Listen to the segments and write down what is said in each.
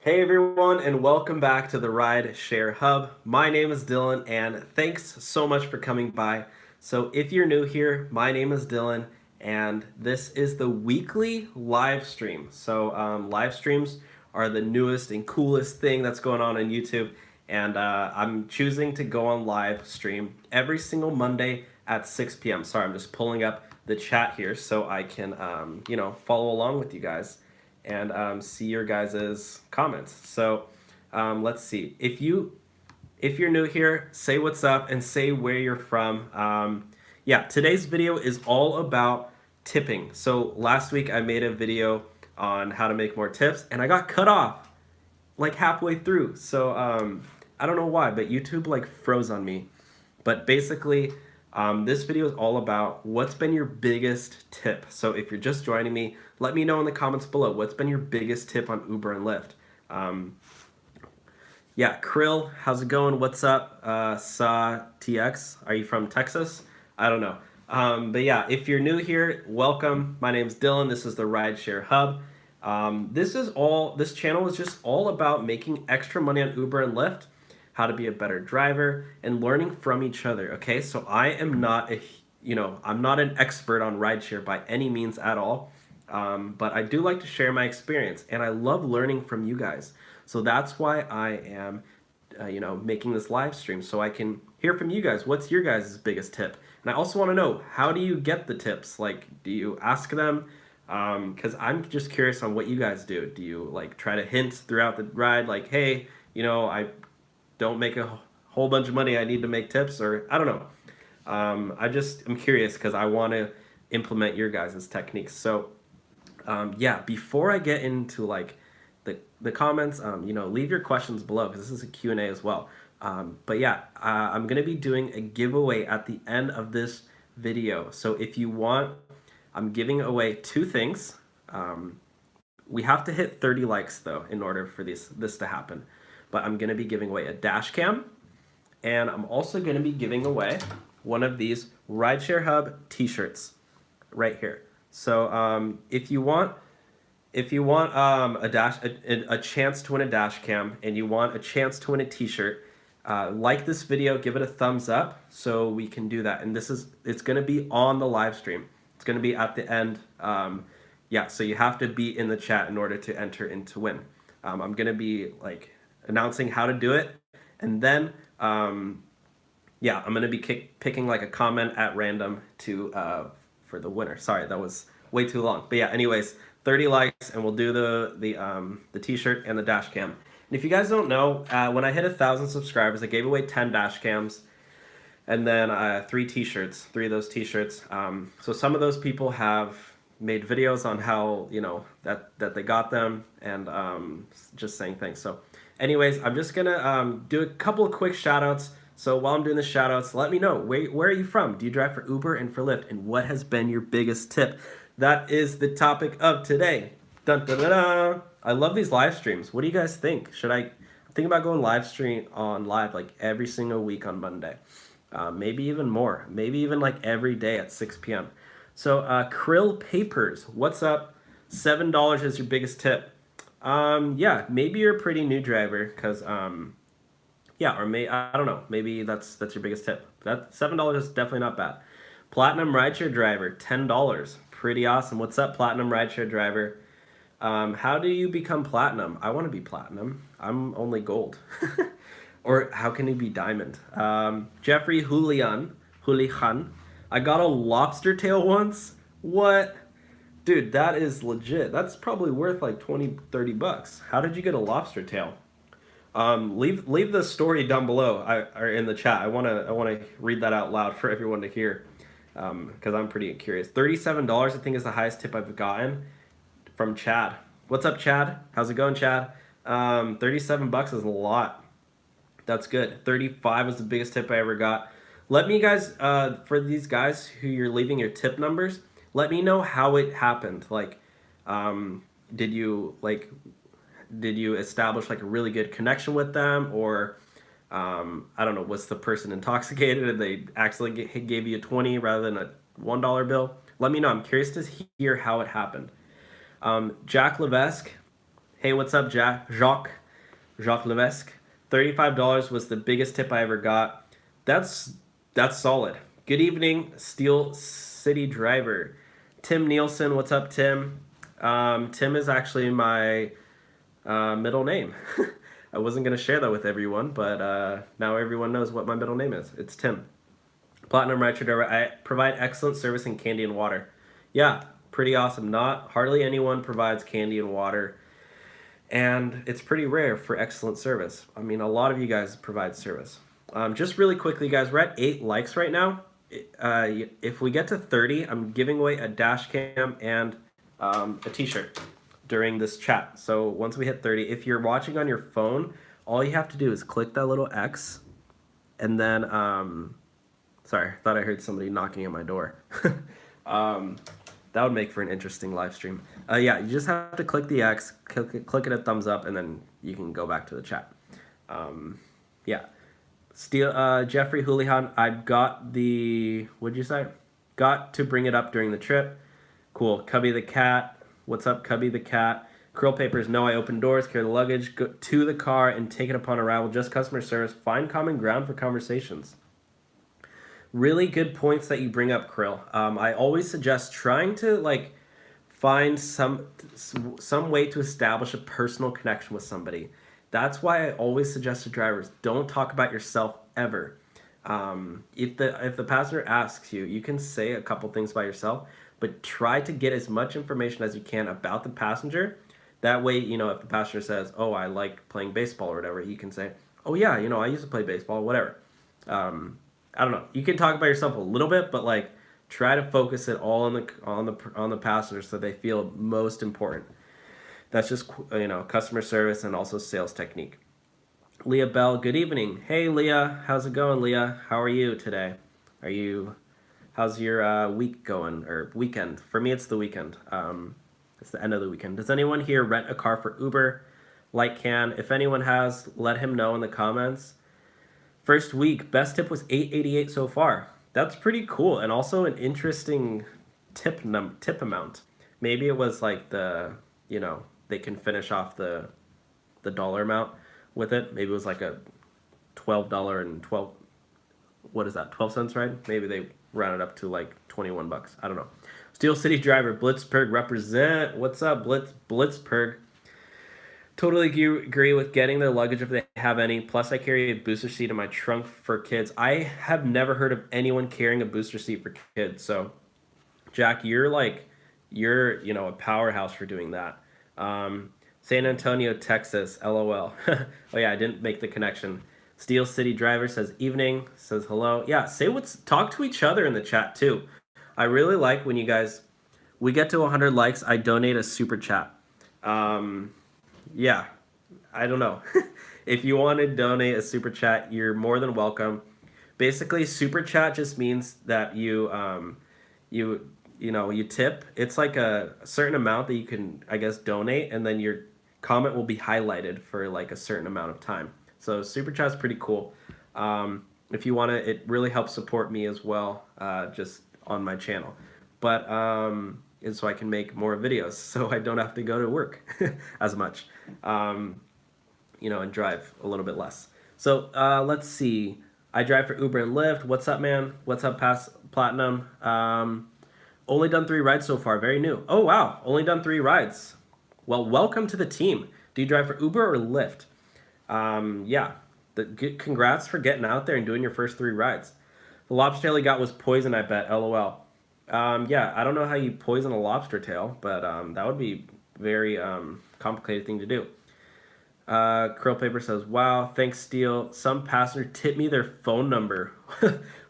Hey everyone, and welcome back to the Rideshare Hub. My name is Dylan, and thanks so much for coming by. So, if you're new here, my name is Dylan, and this is the weekly live stream. Live streams are the newest and coolest thing that's going on YouTube, and I'm choosing to go on live stream every single Monday at 6 p.m. Sorry, I'm just pulling up the chat here so I can, follow along with you guys and see your guys' comments. Let's see. If you're new here, say what's up and say where you're from. Yeah, today's video is all about tipping. So last week I made a video on how to make more tips, and I got cut off like halfway through. I don't know why, but YouTube like froze on me. But basically, this video is all about what's been your biggest tip. So if you're just joining me, let me know in the comments below what's been your biggest tip on Uber and Lyft. Yeah, Krill, how's it going? What's up? Saw TX, are you from Texas? I don't know. But yeah, if you're new here, welcome. My name's Dylan. This is the Rideshare Hub. This channel is just all about making extra money on Uber and Lyft, how to be a better driver, and learning from each other. Okay, so I am not I'm not an expert on rideshare by any means at all, but I do like to share my experience, and I love learning from you guys. So that's why I am, making this live stream so I can hear from you guys. What's your guys' biggest tip? And I also want to know, how do you get the tips? Like, do you ask them? Because I'm just curious on what you guys do. Do you like try to hint throughout the ride, like, hey, I don't make a whole bunch of money, I need to make tips, or I don't know. I'm curious because I want to implement your guys' techniques. So yeah, before I get into like the comments, leave your questions below because this is a Q&A as well. But yeah, I'm gonna be doing a giveaway at the end of this video. So if you want, I'm giving away two things. We have to hit 30 likes though in order for this to happen. But I'm gonna be giving away a dash cam, and I'm also gonna be giving away one of these Rideshare Hub t-shirts right here. So if you want a chance to win a dash cam, and you want a chance to win a t-shirt, like this video, give it a thumbs up so we can do that. And it's gonna be on the live stream. It's gonna be at the end. Yeah, so you have to be in the chat in order to enter in to win. I'm gonna be like announcing how to do it, and then yeah, I'm gonna be picking like a comment at random for the winner. Sorry, that was way too long. But yeah, anyways, 30 likes and we'll do the t-shirt and the dash cam. And if you guys don't know, when I hit 1,000 subscribers, I gave away 10 dash cams and then 3 t-shirts, 3 of those t-shirts. So some of those people have made videos on how that they got them, and just saying thanks. So anyways, I'm just gonna do a couple of quick shout outs. So while I'm doing the shout outs, let me know, where are you from? Do you drive for Uber and for Lyft? And what has been your biggest tip? That is the topic of today. Dun, dun, dun, dun. I love these live streams. What do you guys think? I'm thinking about going live like every single week on Monday. Maybe even more. Maybe even like every day at 6 p.m. So Krill Papers, what's up? $7 is your biggest tip. Yeah, maybe you're a pretty new driver, because yeah, or I don't know, maybe that's your biggest tip. That $7 is definitely not bad. Platinum Rideshare Driver, $10, pretty awesome. What's up, Platinum Rideshare Driver? How do you become platinum? I want to be platinum. I'm only gold. Or how can you be diamond? Jeffrey Julian, I got a lobster tail once. What? Dude, that is legit. That's probably worth like 20, 30 bucks. How did you get a lobster tail? Leave the story down below, or in the chat. I wanna read that out loud for everyone to hear, because I'm pretty curious. $37 I think is the highest tip I've gotten from Chad. What's up, Chad? How's it going, Chad? 37 bucks is a lot. That's good. 35 was the biggest tip I ever got. Let me guys, for these guys who you're leaving your tip numbers, let me know how it happened. Like, did you establish like a really good connection with them, or I don't know, was the person intoxicated and they accidentally gave you a 20 rather than a $1 bill? Let me know. I'm curious to hear how it happened. Jack Levesque, Hey, what's up, Jacques Levesque. $35 was the biggest tip I ever got. That's that's solid. Good evening, Steel City Driver. Tim Nielsen, what's up, Tim? Tim is actually my middle name. I wasn't gonna share that with everyone, but now everyone knows what my middle name is. It's Tim. Platinum Rideshare Driver. I provide excellent service in candy and water. Yeah, pretty awesome. Not hardly anyone provides candy and water, and it's pretty rare for excellent service. I mean, a lot of you guys provide service. Just really quickly, guys, we're at 8 likes right now. If we get to 30, I'm giving away a dash cam and a t-shirt during this chat. So once we hit 30, if you're watching on your phone, all you have to do is click that little X, and then sorry, I thought I heard somebody knocking at my door. That would make for an interesting live stream. Yeah, you just have to click the X, click it a thumbs up, and then you can go back to the chat. Yeah. Jeffrey Houlihan, I've got the, what'd you say? Got to bring it up during the trip. Cool. Cubby the cat. What's up, Cubby the cat? Curl papers, no, I open doors, carry the luggage, go to the car, and take it upon arrival. Just customer service. Find common ground for conversations. Really good points that you bring up, Krill. I always suggest trying to find some way to establish a personal connection with somebody. That's why I always suggest to drivers, don't talk about yourself ever. If the passenger asks you, you can say a couple things about yourself, but try to get as much information as you can about the passenger. That way, if the passenger says, oh, I like playing baseball or whatever, you can say, oh yeah, I used to play baseball, whatever. I don't know. You can talk about yourself a little bit, but try to focus it all on the passenger so they feel most important. That's just customer service and also sales technique. Leah Bell, good evening. Hey Leah, how's it going, Leah? How are you today? How's your week going or weekend? For me, it's the weekend. It's the end of the weekend. Does anyone here rent a car for Uber? Can. If anyone has, let him know in the comments. First week, best tip was $8.88 so far. That's pretty cool, and also an interesting tip amount. Maybe it was they can finish off the dollar amount with it. Maybe it was like a $12 and 12 cents, right? Maybe they rounded up to $21. I don't know. Steel City Driver, Blitzburg represent. What's up, Blitzburg? Totally agree with getting their luggage if they have any. Plus, I carry a booster seat in my trunk for kids. I have never heard of anyone carrying a booster seat for kids. So, Jack, you're a powerhouse for doing that. San Antonio, Texas, LOL. Oh yeah, I didn't make the connection. Steel City Driver says evening, says hello. Yeah, talk to each other in the chat too. I really like when we get to 100 likes, I donate a super chat. Yeah, I don't know. If you want to donate a super chat, you're more than welcome. Basically, super chat just means that you tip. It's like a certain amount that you can, I guess, donate, and then your comment will be highlighted for a certain amount of time. So super chat's pretty cool. If you want to, it really helps support me as well, just on my channel. But and so I can make more videos, so I don't have to go to work as much, and drive a little bit less. So let's see. I drive for Uber and Lyft. What's up, man? What's up, Platinum? Only done 3 rides so far. Very new. Oh, wow. Only done 3 rides. Well, welcome to the team. Do you drive for Uber or Lyft? Yeah. Congrats for getting out there and doing your first 3 rides. The lobster tail he got was poison, I bet. LOL. Yeah, I don't know how you poison a lobster tail, but that would be very complicated thing to do. Curl Paper says, wow, thanks, Steel. Some passenger tipped me their phone number.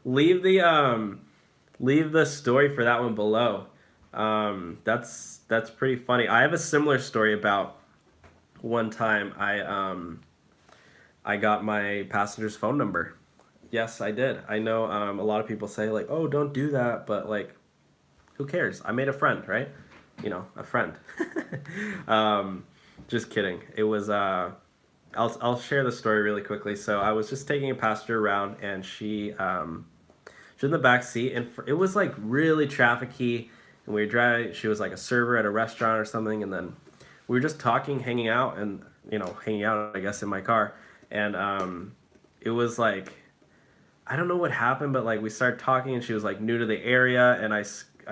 Leave the story for that one below. That's pretty funny. I have a similar story about one time I got my passenger's phone number. Yes, I did. I know a lot of people say oh, don't do that, but who cares? I made a friend, right? A friend. Just kidding. It was I'll share the story really quickly. So I was just taking a passenger around, and she was in the back seat, and it was really trafficy, and we were driving. She was a server at a restaurant or something, and then we were just talking, hanging out, and hanging out, I guess, in my car, and it was like, I don't know what happened, but like we started talking, and she was like new to the area, and I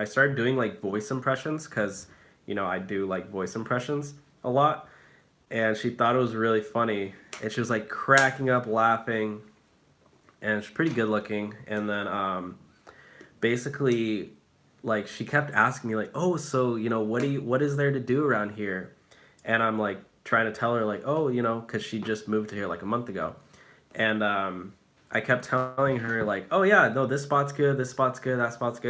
started doing like voice impressions because I do like voice impressions a lot, and she thought it was really funny, and she was like cracking up laughing, and she's pretty good looking, and then basically like she kept asking me like, oh, so what is there to do around here, and I'm like trying to tell her like, oh, because she just moved to here like a month ago, and I kept telling her like, oh yeah, no, this spot's good, that spot's good,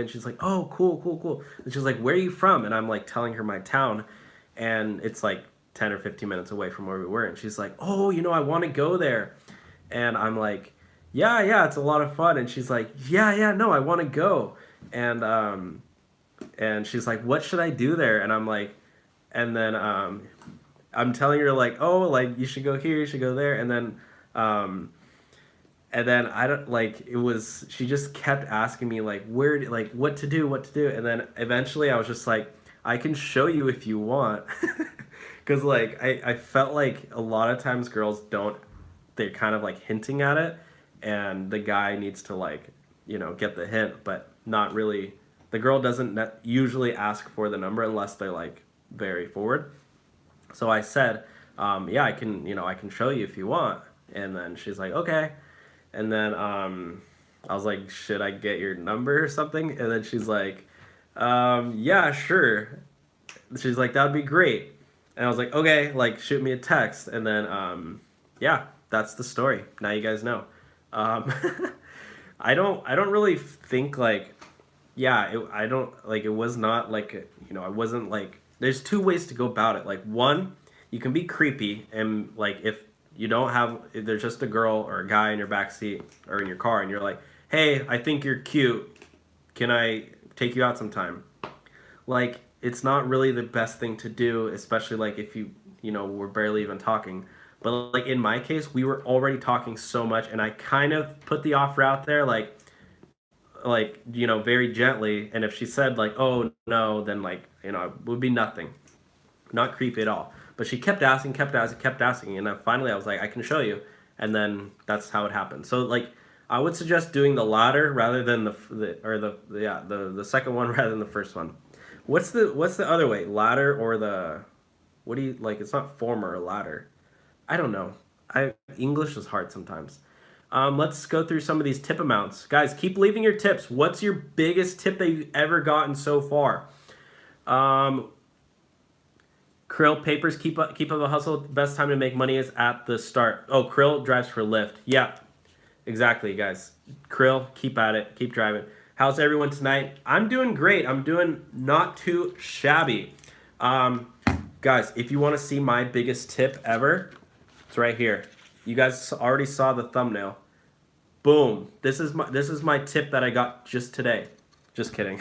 and she's like, oh, cool, cool, cool, and she's like, where are you from? And I'm like telling her my town, and it's like 10 or 15 minutes away from where we were, and she's like, oh, I want to go there, and I'm like, yeah, it's a lot of fun, and she's like, yeah, no, I want to go, and she's like, what should I do there? And I'm like, and then I'm telling her like, oh, like you should go here, you should go there, and then I don't like it was she just kept asking me like like what to do, and then eventually I was just like, I can show you if you want, because like I felt like a lot of times girls don't, they're kind of like hinting at it, and the guy needs to like get the hint, but not really. The girl doesn't usually ask for the number unless they're like very forward. So I said, yeah, I can show you if you want, and then she's like, okay. And then I was like, should I get your number or something? And then she's like, yeah, sure. She's like, that'd be great. And I was like, okay, like shoot me a text. And then yeah, that's the story. Now you guys know. Um, I don't really think like, yeah, I don't like, it was not like, I wasn't like, there's two ways to go about it. Like one, you can be creepy, and like if there's just a girl or a guy in your backseat or in your car, and you're like, hey, I think you're cute, can I take you out sometime? Like, it's not really the best thing to do, especially like if we're barely even talking. But like in my case, we were already talking so much, and I kind of put the offer out there like very gently, and if she said like, oh no, then like it would be nothing, not creepy at all. But she kept asking, and then finally I was like, I can show you, and then that's how it happened. So like, I would suggest doing the latter rather than the second one rather than the first one. What's the other way? Ladder or the, what do you like? It's not former or ladder. I don't know. English is hard sometimes. Let's go through some of these tip amounts, guys. Keep leaving your tips. What's your biggest tip that you've ever gotten so far? Krill, papers, keep up the hustle. Best time to make money is at the start. Oh, Krill drives for Lyft. Yeah, exactly, guys. Krill, keep at it. Keep driving. How's everyone tonight? I'm doing great. I'm doing not too shabby. Guys, if you want to see my biggest tip ever, it's right here. You guys already saw the thumbnail. Boom. This is my tip that I got just today. Just kidding.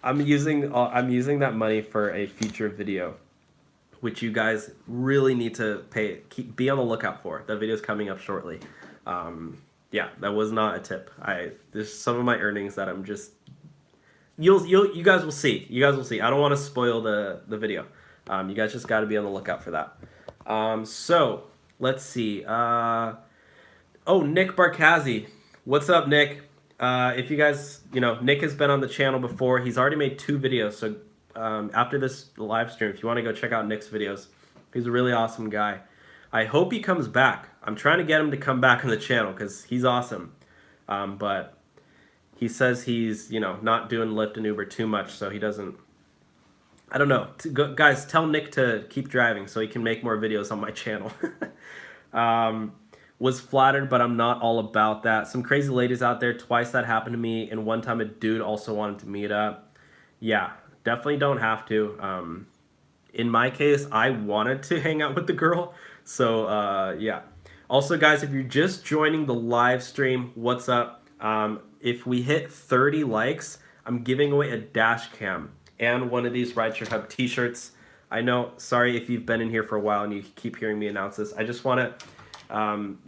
I'm using that money for a future video, which you guys really need to be on the lookout for. That video is coming up shortly. Yeah, that was not a tip. There's some of my earnings that I'm just, you guys will see. You guys will see. I don't want to spoil the video. You guys just got to be on the lookout for that. So let's see. Oh, Nick Barkazzi. What's up, Nick? If you guys, Nick has been on the channel before. He's already made 2 videos. So after this live stream, if you want to go check out Nick's videos, he's a really awesome guy. I hope he comes back. I'm trying to get him to come back on the channel because he's awesome. But he says he's, not doing Lyft and Uber too much, so he doesn't. I don't know. Guys, tell Nick to keep driving so he can make more videos on my channel. Was flattered, but I'm not all about that. Some crazy ladies out there, twice that happened to me, and one time a dude also wanted to meet up. Yeah, definitely don't have to. In my case, I wanted to hang out with the girl, so yeah. Also, guys, if you're just joining the live stream, what's up? If we hit 30 likes, I'm giving away a dash cam and one of these Rideshare Hub t-shirts. I know, sorry if you've been in here for a while and you keep hearing me announce this. I just want to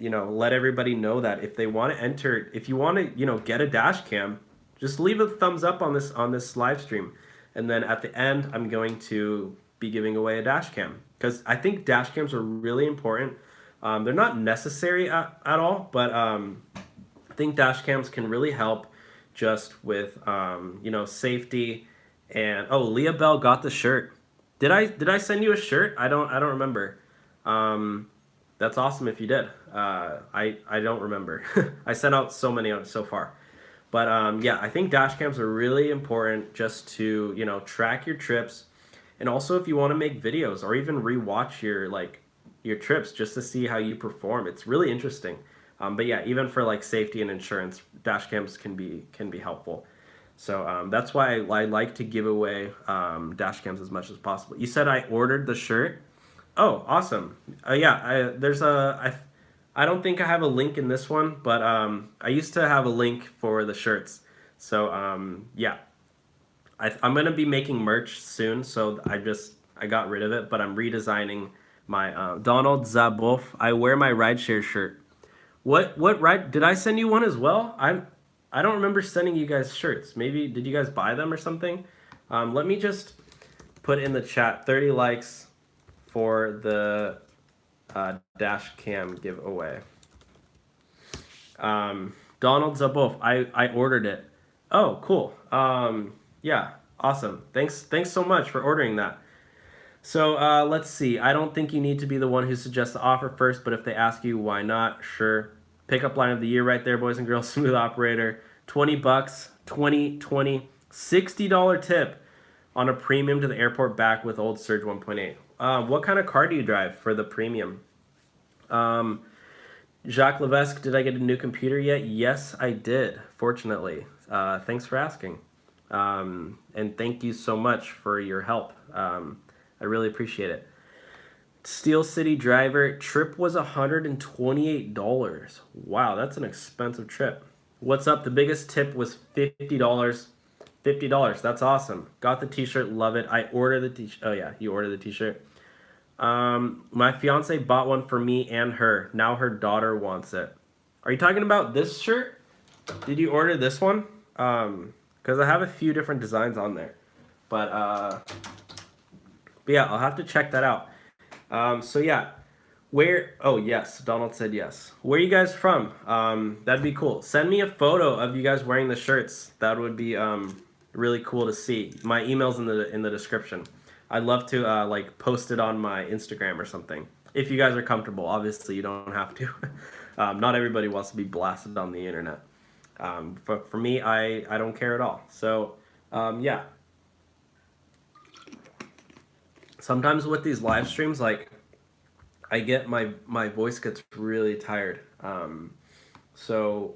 let everybody know that if they want to enter, if you want to, get a dash cam, just leave a thumbs up on this live stream. And then at the end, I'm going to be giving away a dash cam, because I think dash cams are really important. They're not necessary at all, but I think dash cams can really help just with safety. And oh, Leah Bell got the shirt. Did I send you a shirt? I don't remember. That's awesome if you did. I don't remember. I sent out so many so far. But yeah, I think dash cams are really important just to track your trips, and also if you want to make videos or even rewatch your trips just to see how you perform. It's really interesting. But yeah, even for like safety and insurance, dash cams can be helpful. So that's why I like to give away dash cams as much as possible. You said I ordered the shirt. Oh, awesome. Yeah, I don't think I have a link in this one, but I used to have a link for the shirts. So yeah, I'm gonna be making merch soon. So I got rid of it, but I'm redesigning my Donald Zaboff. I wear my rideshare shirt. What ride did I send you one as well? I don't remember sending you guys shirts. Maybe did you guys buy them or something? Let me just put in the chat 30 likes for the dash cam giveaway. Donald Zaboff, I ordered it. Oh, cool. Yeah, awesome. Thanks so much for ordering that. So let's see. I don't think you need to be the one who suggests the offer first, but if they ask you, why not? Sure. Pickup line of the year right there, boys and girls. Smooth operator. 20 bucks, 20, $60 tip on a premium to the airport back with old Surge 1.8. What kind of car do you drive for the premium? Jacques Levesque, did I get a new computer yet? Yes, I did, fortunately. Thanks for asking. And thank you so much for your help. I really appreciate it. Steel City Driver, trip was $128. Wow, that's an expensive trip. What's up? The biggest tip was $50. $50, that's awesome. Got the t-shirt, love it. I ordered the t-shirt. Oh yeah, you ordered the t-shirt. My fiance bought one for me and her. Now her daughter wants it. Are you talking about this shirt? Did you order this one? Because I have a few different designs on there. But yeah, I'll have to check that out. So yeah, oh yes, Donald said yes. Where are you guys from? That'd be cool. Send me a photo of you guys wearing the shirts. That would be really cool to see. My email's in the description. I'd love to like post it on my Instagram or something. If you guys are comfortable, obviously you don't have to. Not everybody wants to be blasted on the internet. For me, I don't care at all. So yeah. Sometimes with these live streams, like I get my voice gets really tired. So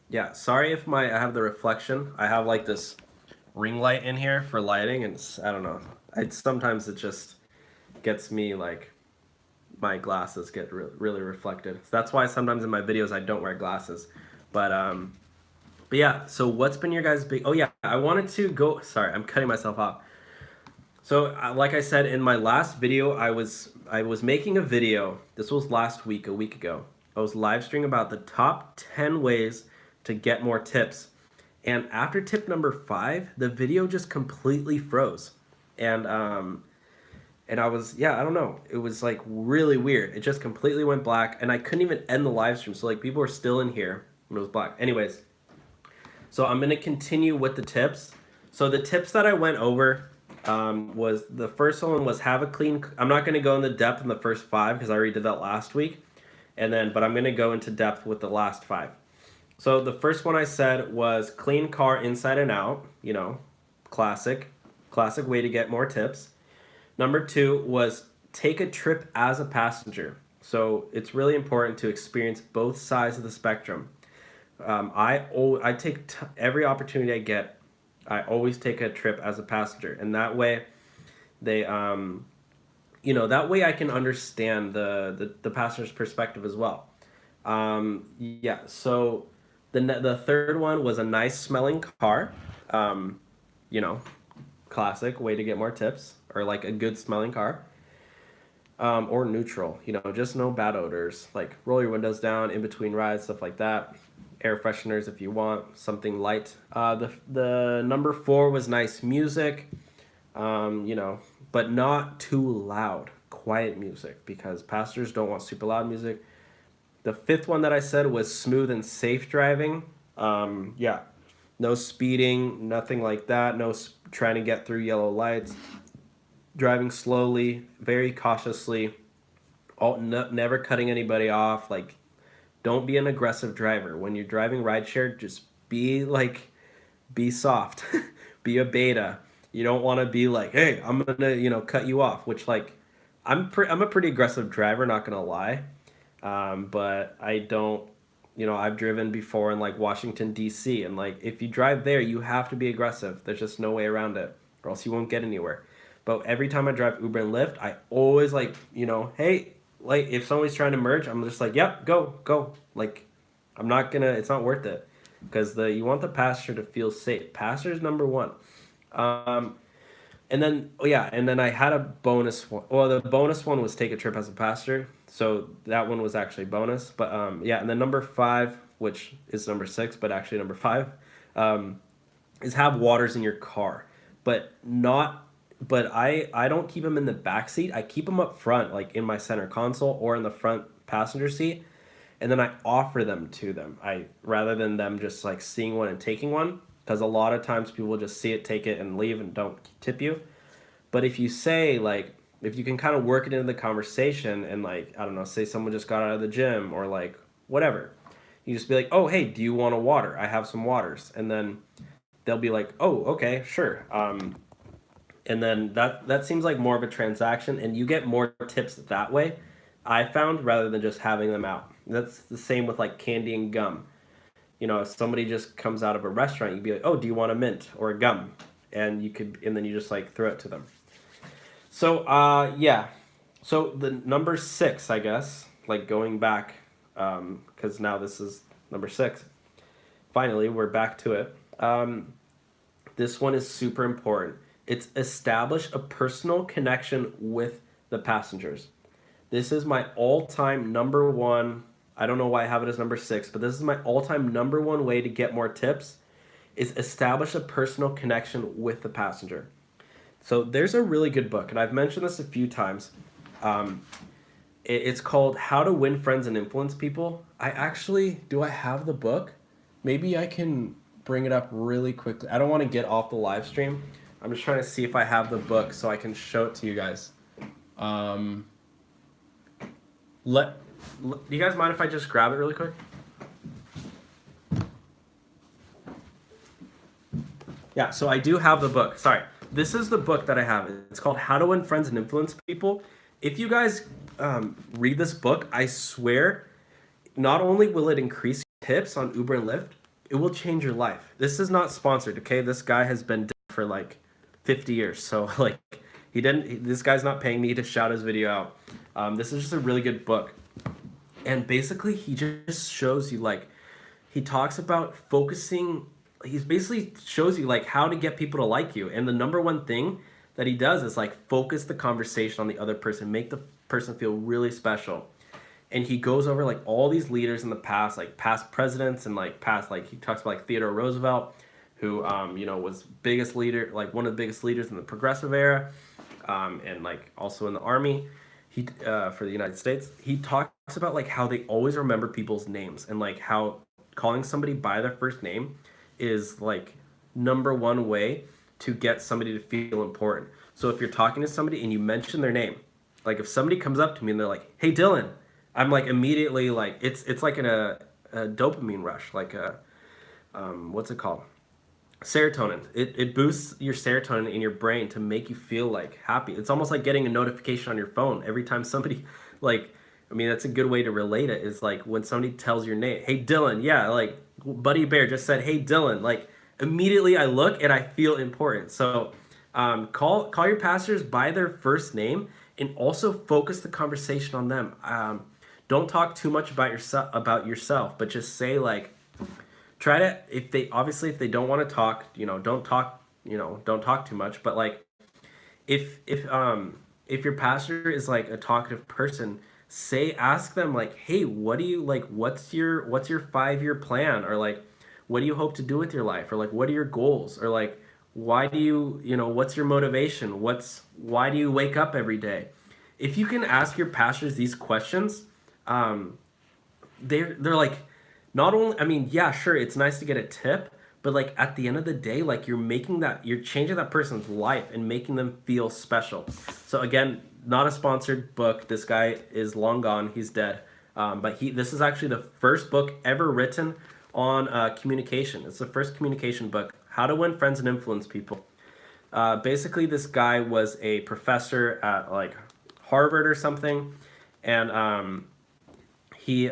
yeah, sorry if I have the reflection. I have like this ring light in here for lighting, and I don't know. Sometimes it just gets me like my glasses get really reflected. So that's why sometimes in my videos I don't wear glasses. But yeah. So what's been your guys' big? Oh yeah, I wanted to go. Sorry, I'm cutting myself off. So like I said in my last video, I was making a video. This was last week, a week ago. I was live streaming about the top 10 ways to get more tips. And after tip number 5, the video just completely froze. And I was, yeah, I don't know. It was like really weird. It just completely went black, and I couldn't even end the live stream. So like people were still in here when it was black. Anyways, so I'm going to continue with the tips. So the tips that I went over was the first one was have a clean. I'm not going to go into depth in the first 5 because I already did that last week. But I'm going to go into depth with the last 5. So the first one I said was clean car inside and out, classic way to get more tips. Number 2 was take a trip as a passenger. So it's really important to experience both sides of the spectrum. I take every opportunity I get. I always take a trip as a passenger, and that way that way I can understand the passenger's perspective as well. Yeah, so the third one was a nice smelling car. Classic way to get more tips, or like a good smelling car. Or neutral, just no bad odors, like roll your windows down in between rides, stuff like that. Air fresheners if you want something light. The number 4 was nice music, but but not too loud, quiet music, because passengers don't want super loud music. The fifth one that I said was smooth and safe driving. Yeah, no speeding, nothing like that. No trying to get through yellow lights. Driving slowly, very cautiously. Never cutting anybody off. Like, don't be an aggressive driver when you're driving rideshare. Just be soft, be a beta. You don't want to be like, hey, I'm gonna cut you off. Which like, I'm a pretty aggressive driver. Not gonna lie. But I don't, I've driven before in like Washington, D.C. And like, if you drive there, you have to be aggressive. There's just no way around it, or else you won't get anywhere. But every time I drive Uber and Lyft, I always like, hey, like if somebody's trying to merge, I'm just like, yep, go, go. Like, it's not worth it, because you want the passenger to feel safe. Passenger's number one. Um, and then, oh yeah, and then I had a bonus one. Well, the bonus one was take a trip as a passenger. So that one was actually bonus. But yeah, and then number five, which is number six, but actually number five, is have waters in your car. But not, but I don't keep them in the back seat. I keep them up front, like in my center console or in the front passenger seat. And then I offer them to them. Rather than them just like seeing one and taking one, because a lot of times people will just see it, take it, and leave and don't tip you. But if you say, like, if you can kind of work it into the conversation and, like, I don't know, say someone just got out of the gym or, like, whatever. You just be like, oh, hey, do you want a water? I have some waters. And then they'll be like, oh, okay, sure. And then that seems like more of a transaction, and you get more tips that way, I found, rather than just having them out. That's the same with, like, candy and gum. If somebody just comes out of a restaurant, you'd be like, oh, do you want a mint or a gum? And then you just like throw it to them. So, yeah. So the number six, I guess, like going back, because now this is number six. Finally, we're back to it. This one is super important. It's establish a personal connection with the passengers. This is my all-time number one. I don't know why I have it as number six, but this is my all-time number one way to get more tips, is establish a personal connection with the passenger. So there's a really good book, and I've mentioned this a few times. It's called How to Win Friends and Influence People. Do I have the book? Maybe I can bring it up really quickly. I don't want to get off the live stream. I'm just trying to see if I have the book so I can show it to you guys. Do you guys mind if I just grab it really quick? Yeah, so I do have the book. Sorry. This is the book that I have. It's called How to Win Friends and Influence People. If you guys read this book, I swear, not only will it increase tips on Uber and Lyft, it will change your life. This is not sponsored, okay? This guy has been dead for like 50 years. So like this guy's not paying me to shout his video out. This is just a really good book. And basically, he just shows you, like, he talks about focusing, he basically shows you, like, how to get people to like you. And the number one thing that he does is, like, focus the conversation on the other person, make the person feel really special. And he goes over, like, all these leaders in the past, like, past presidents and, like, he talks about, like, Theodore Roosevelt, who, was biggest leader, like, one of the biggest leaders in the progressive era, and, like, also in the army. For the United States, he talks about like how they always remember people's names, and like how calling somebody by their first name is like number one way to get somebody to feel important. So if you're talking to somebody and you mention their name, like if somebody comes up to me and they're like, hey Dylan, I'm like immediately like, it's like a dopamine rush, like what's it called? Serotonin. It boosts your serotonin in your brain to make you feel like happy. It's almost like getting a notification on your phone every time somebody, like, I mean, that's a good way to relate it, is like when somebody tells your name, hey Dylan, yeah, like Buddy Bear just said, hey Dylan, like immediately I look and I feel important. So call your passengers by their first name, and also focus the conversation on them. Don't talk too much about yourself, but just say like, try to, if they don't want to talk, don't talk too much. But like, if your passenger is like a talkative person, ask them like, hey, what do you like? What's your 5-year plan? Or like, what do you hope to do with your life? Or like, what are your goals? Or like, Why do what's your motivation? Why do you wake up every day? If you can ask your pastors these questions, um, they're like, not only, I mean, yeah, sure, it's nice to get a tip, but like at the end of the day, like you're changing that person's life and making them feel special. So again, not a sponsored book. This guy is long gone. He's dead. But this is actually the first book ever written on communication. It's the first communication book, How to Win Friends and Influence People. Basically, this guy was a professor at like Harvard or something, and he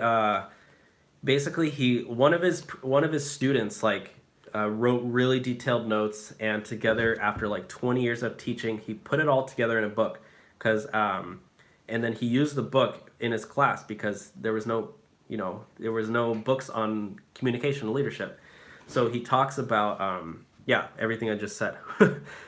basically one of his students like wrote really detailed notes, and together after like 20 years of teaching, he put it all together in a book. Because and then he used the book in his class because there was no books on communication and leadership. So he talks about everything I just said,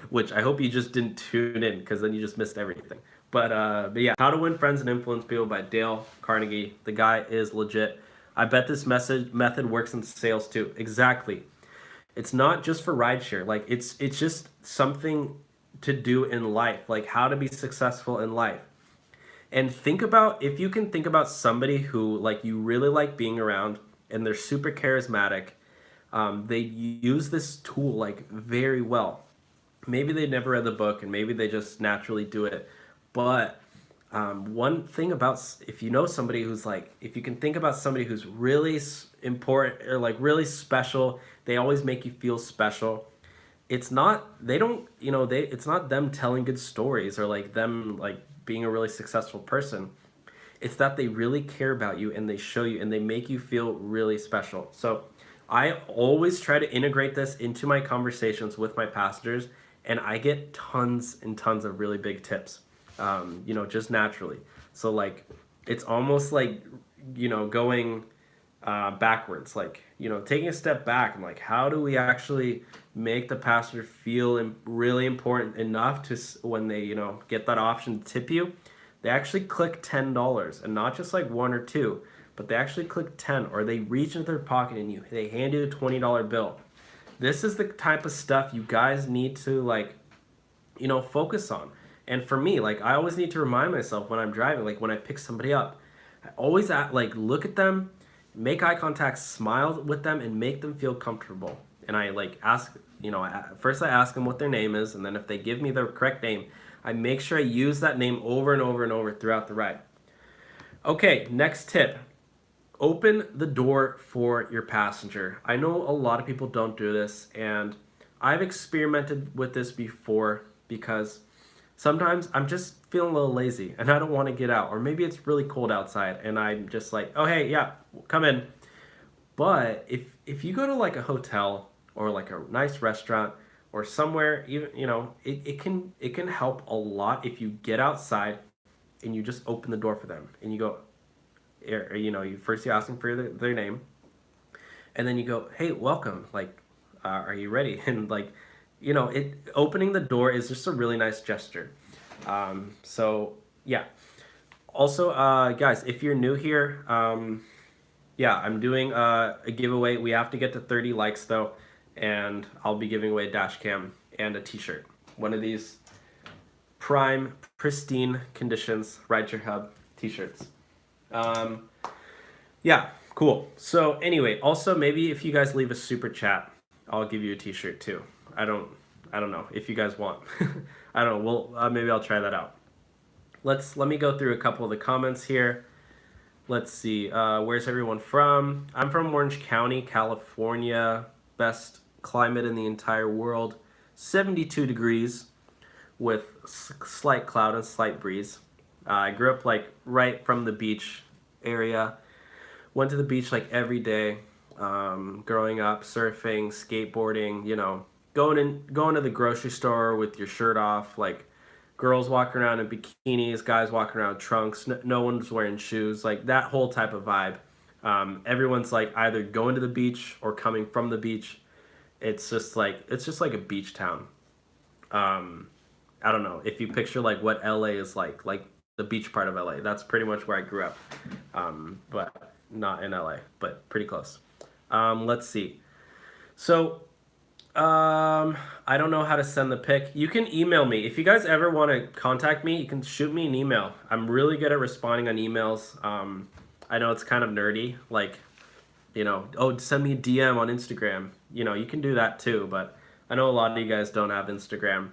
which I hope you just didn't tune in, because then you just missed everything. But yeah, How to Win Friends and Influence People by Dale Carnegie. The guy is legit. I bet this method works in sales too. Exactly. It's not just for rideshare. Like it's just something to do in life, like how to be successful in life. And if you can think about somebody who like you really like being around and they're super charismatic, they use this tool like very well. Maybe they never read the book and maybe they just naturally do it. But one thing about, if you know somebody who's like, if you can think about somebody who's really important or like really special, they always make you feel special. It's not, they don't, it's not them telling good stories or like them like being a really successful person. It's that they really care about you and they show you and they make you feel really special. So I always try to integrate this into my conversations with my pastors, and I get tons and tons of really big tips, just naturally. So like, it's almost like, going backwards, like, taking a step back and like, how do we actually make the pastor feel really important enough to, when they, get that option to tip you, they actually click $10, and not just like one or two, but they actually click 10, or they reach into their pocket and they hand you a $20 bill. This is the type of stuff you guys need to like, focus on. And for me, like, I always need to remind myself when I'm driving, like when I pick somebody up, I always look at them, make eye contact, smile with them, and make them feel comfortable. And I like ask, first I ask them what their name is, and then if they give me the correct name, I make sure I use that name over and over and over throughout the ride. Okay, next tip. Open the door for your passenger. I know a lot of people don't do this, and I've experimented with this before because sometimes I'm just feeling a little lazy and I don't want to get out, or maybe it's really cold outside and I'm just like, oh hey, yeah, come in. But if you go to like a hotel or like a nice restaurant or somewhere, even it can help a lot if you get outside and you just open the door for them and you go, you ask them for their name, and then you go, hey, welcome, like, are you ready? And like, opening the door is just a really nice gesture. So yeah. Also, guys, if you're new here, I'm doing a giveaway. We have to get to 30 likes though, and I'll be giving away a dash cam and a t-shirt. One of these pristine conditions Rideshare Hub t-shirts. Yeah, cool. So anyway, also maybe if you guys leave a super chat, I'll give you a t-shirt too. I don't know if you guys want. I don't know. Well, maybe I'll try that out. Let me go through a couple of the comments here. Let's see. Where's everyone from? I'm from Orange County, California. Best climate in the entire world. 72 degrees with slight cloud and slight breeze. I grew up like right from the beach area. Went to the beach like every day. Growing up, surfing, skateboarding, going to the grocery store with your shirt off, like girls walking around in bikinis, guys walking around in trunks, no one's wearing shoes, like that whole type of vibe. Everyone's like either going to the beach or coming from the beach. It's just like a beach town. I don't know if you picture like what LA is like the beach part of LA. That's pretty much where I grew up, but not in LA, but pretty close. Let's see. So I don't know how to send the pic. You can email me. If you guys ever want to contact me, you can shoot me an email. I'm really good at responding on emails. I know it's kind of nerdy, like, oh, send me a DM on Instagram. You can do that too, but I know a lot of you guys don't have Instagram.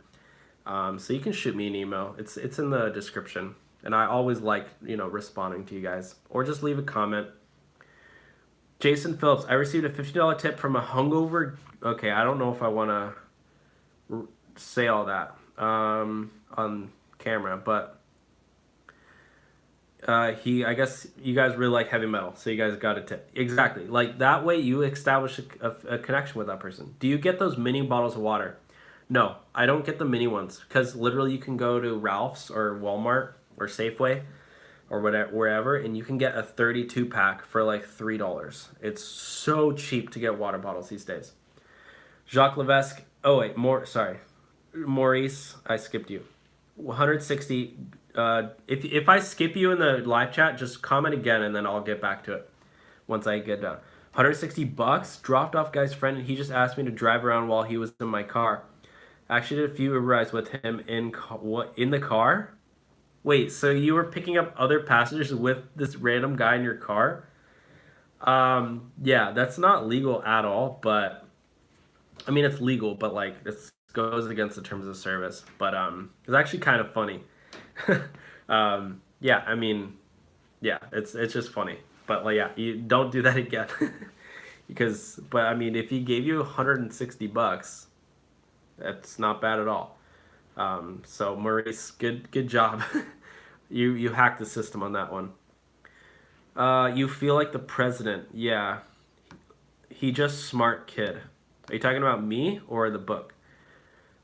So you can shoot me an email. It's in the description. And I always like, responding to you guys. Or just leave a comment. Jason Phillips, I received a $50 tip from a hungover. Okay, I don't know if I want to say all that on camera, but I guess you guys really like heavy metal, so you guys got a tip. Exactly. Like that way you establish a connection with that person. Do you get those mini bottles of water? No, I don't get the mini ones because literally you can go to Ralph's or Walmart or Safeway or whatever, wherever, and you can get a 32 pack for like $3. It's so cheap to get water bottles these days. Jacques Levesque. Oh wait, sorry, Maurice. I skipped you. 160. If I skip you in the live chat, just comment again and then I'll get back to it once I get done. $160 dropped off guy's friend and he just asked me to drive around while he was in my car. Actually did a few Uber rides with him in the car. Wait, so you were picking up other passengers with this random guy in your car? Yeah, that's not legal at all, but I mean it's legal, but like this goes against the terms of service. But it's actually kind of funny. Yeah, I mean, yeah, it's just funny. But like, yeah, you don't do that again. But I mean, if he gave you $160, that's not bad at all. So Maurice, good job. You hacked the system on that one. You feel like the president. Yeah. He just smart kid. Are you talking about me or the book?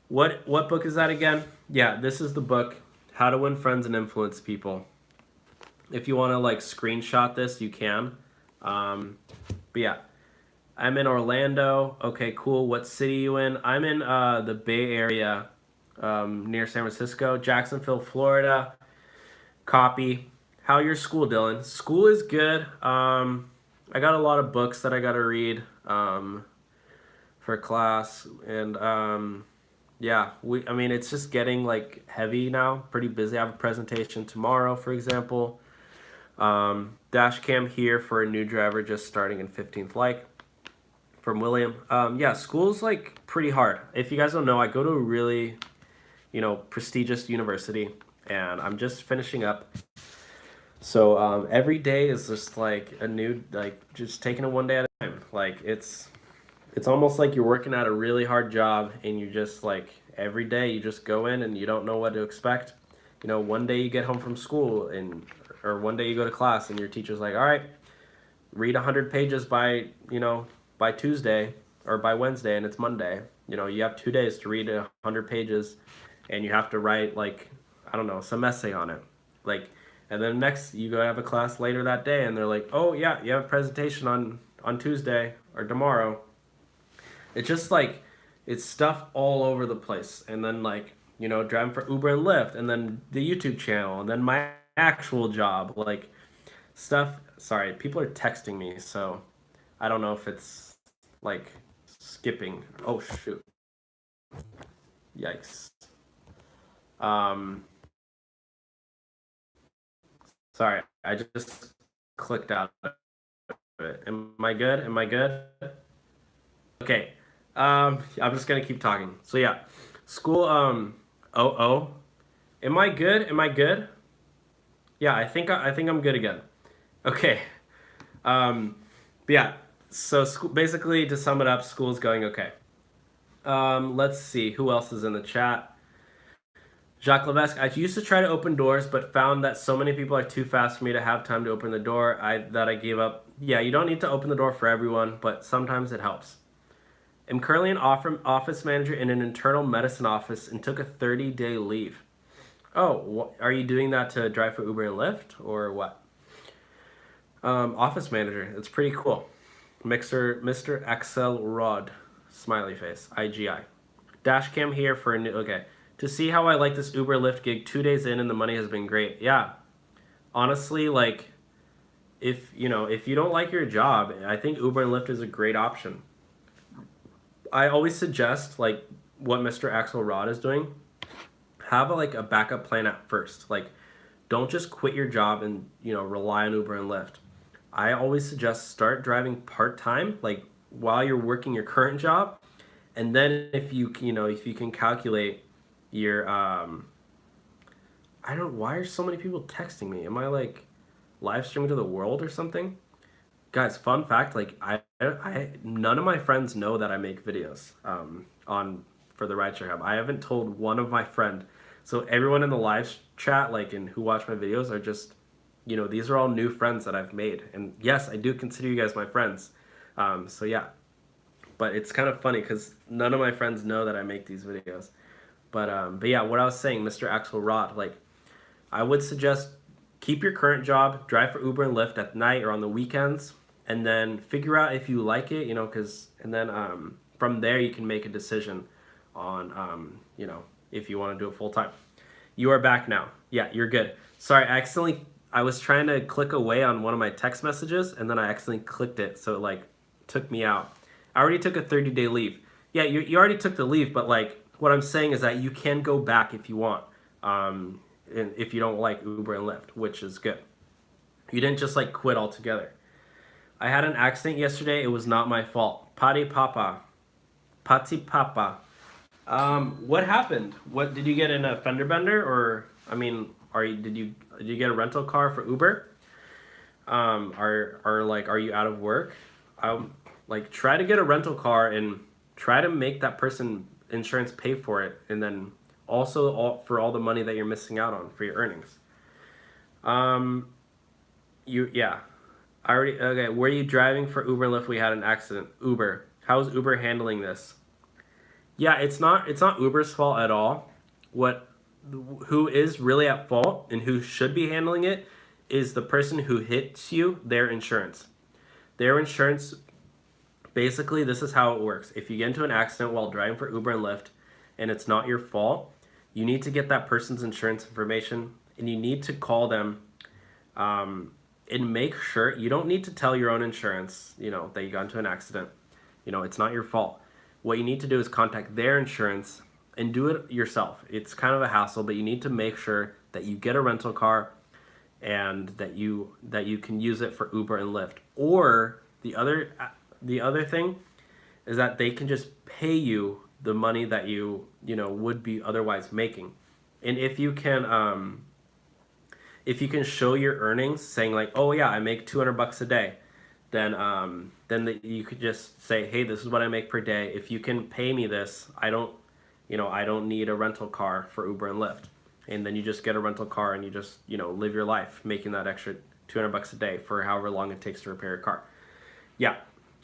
What book is that again? Yeah, this is the book, How to Win Friends and Influence People. If you want to like screenshot this, you can. But yeah. I'm in Orlando. Okay, cool. What city are you in? I'm in the Bay Area, near San Francisco. Jacksonville, Florida. Copy. How your school, Dylan? School is good. I got a lot of books that I got to read for class. And yeah, I mean, it's just getting like heavy now. Pretty busy. I have a presentation tomorrow, for example. Dash cam here for a new driver just starting in 15th like. From William. Yeah, school's like pretty hard. If you guys don't know, I go to a really, prestigious university and I'm just finishing up. So every day is just like a new, like just taking it one day at a time. Like it's almost like you're working at a really hard job and you just like every day you just go in and you don't know what to expect. One day you get home from school or one day you go to class and your teacher's like, all right, read 100 pages by Tuesday or by Wednesday and it's Monday. You have 2 days to read 100 pages and you have to write like, I don't know, some essay on it. Like, and then next you go have a class later that day and they're like, oh yeah, you have a presentation on Tuesday or tomorrow. It's just like, it's stuff all over the place. And then like, driving for Uber and Lyft and then the YouTube channel and then my actual job, like stuff. Sorry, people are texting me. So I don't know if it's like skipping. Oh shoot. Yikes. Sorry, I just clicked out of it. Am I good? Am I good? Okay. I'm just gonna keep talking. So yeah. School Am I good? Am I good? Yeah, I think I'm good again. Okay. But yeah. So school, basically, to sum it up, school's going okay. Let's see who else is in the chat. Jacques Levesque, I used to try to open doors, but found that so many people are too fast for me to have time to open the door. That I gave up. Yeah, you don't need to open the door for everyone, but sometimes it helps. I'm currently an office manager in an internal medicine office and took a 30-day leave. Oh, are you doing that to drive for Uber and Lyft or what? Office manager, it's pretty cool. Mr. Axelrod, smiley face, IGI. Dashcam here for a new, okay. To see how I like this Uber Lyft gig 2 days in and the money has been great. Yeah, honestly, like, if you don't like your job, I think Uber and Lyft is a great option. I always suggest, like what Mr. Axelrod is doing, have a backup plan at first. Like, don't just quit your job and rely on Uber and Lyft. I always suggest start driving part time, like while you're working your current job, and then if you can calculate your I don't. Why are so many people texting me? Am I like live streaming to the world or something? Guys, fun fact, like I none of my friends know that I make videos on for the Rideshare Hub. I haven't told one of my friend. So everyone in the live chat, like, and who watch my videos are just, these are all new friends that I've made. And yes, I do consider you guys my friends. So yeah, but it's kind of funny because none of my friends know that I make these videos. But yeah, what I was saying, Mr. Axelrod, like, I would suggest keep your current job, drive for Uber and Lyft at night or on the weekends, and then figure out if you like it, and then from there you can make a decision on, if you want to do it full time. You are back now. Yeah, you're good. Sorry, I was trying to click away on one of my text messages, and then I accidentally clicked it, so it like took me out. I already took a 30-day leave. Yeah, you already took the leave, but like what I'm saying is that you can go back if you want, if you don't like Uber and Lyft, which is good. You didn't just like quit altogether. I had an accident yesterday. It was not my fault. Pati papa. What happened? What did you get in a fender bender, or did you get a rental car for Uber? Are you out of work? Try to get a rental car and try to make that person insurance pay for it, and then also for all the money that you're missing out on for your earnings. Okay. Were you driving for Uber and Lyft? We had an accident. Uber. How's Uber handling this? Yeah, it's not Uber's fault at all. Who is really at fault and who should be handling it is the person who hits you, their insurance. Their insurance, basically, this is how it works. If you get into an accident while driving for Uber and Lyft and it's not your fault, you need to get that person's insurance information and you need to call them and make sure you don't need to tell your own insurance, that you got into an accident. It's not your fault. What you need to do is contact their insurance and do it yourself. It's kind of a hassle, but you need to make sure that you get a rental car and that you can use it for Uber and Lyft. Or the other thing is that they can just pay you the money that you would be otherwise making. And if you can show your earnings, saying like, oh yeah, I make $200 a day, then you could just say, hey, this is what I make per day. If you can pay me this, I don't need a rental car for Uber and Lyft. And then you just get a rental car and you just, live your life making that extra $200 a day for however long it takes to repair a car. Yeah,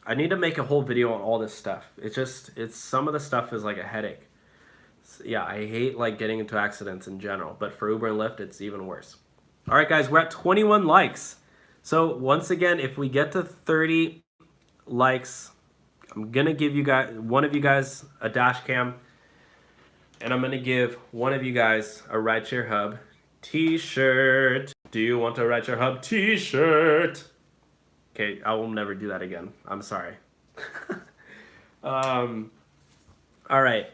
I need to make a whole video on all this stuff. It's some of the stuff is like a headache. Yeah, I hate like getting into accidents in general, but for Uber and Lyft, it's even worse. All right, guys, we're at 21 likes. So once again, if we get to 30 likes, I'm gonna give one of you guys a dash cam, and I'm gonna give one of you guys a Rideshare Hub t-shirt. Do you want a Rideshare Hub t-shirt? Okay, I will never do that again. I'm sorry. All right.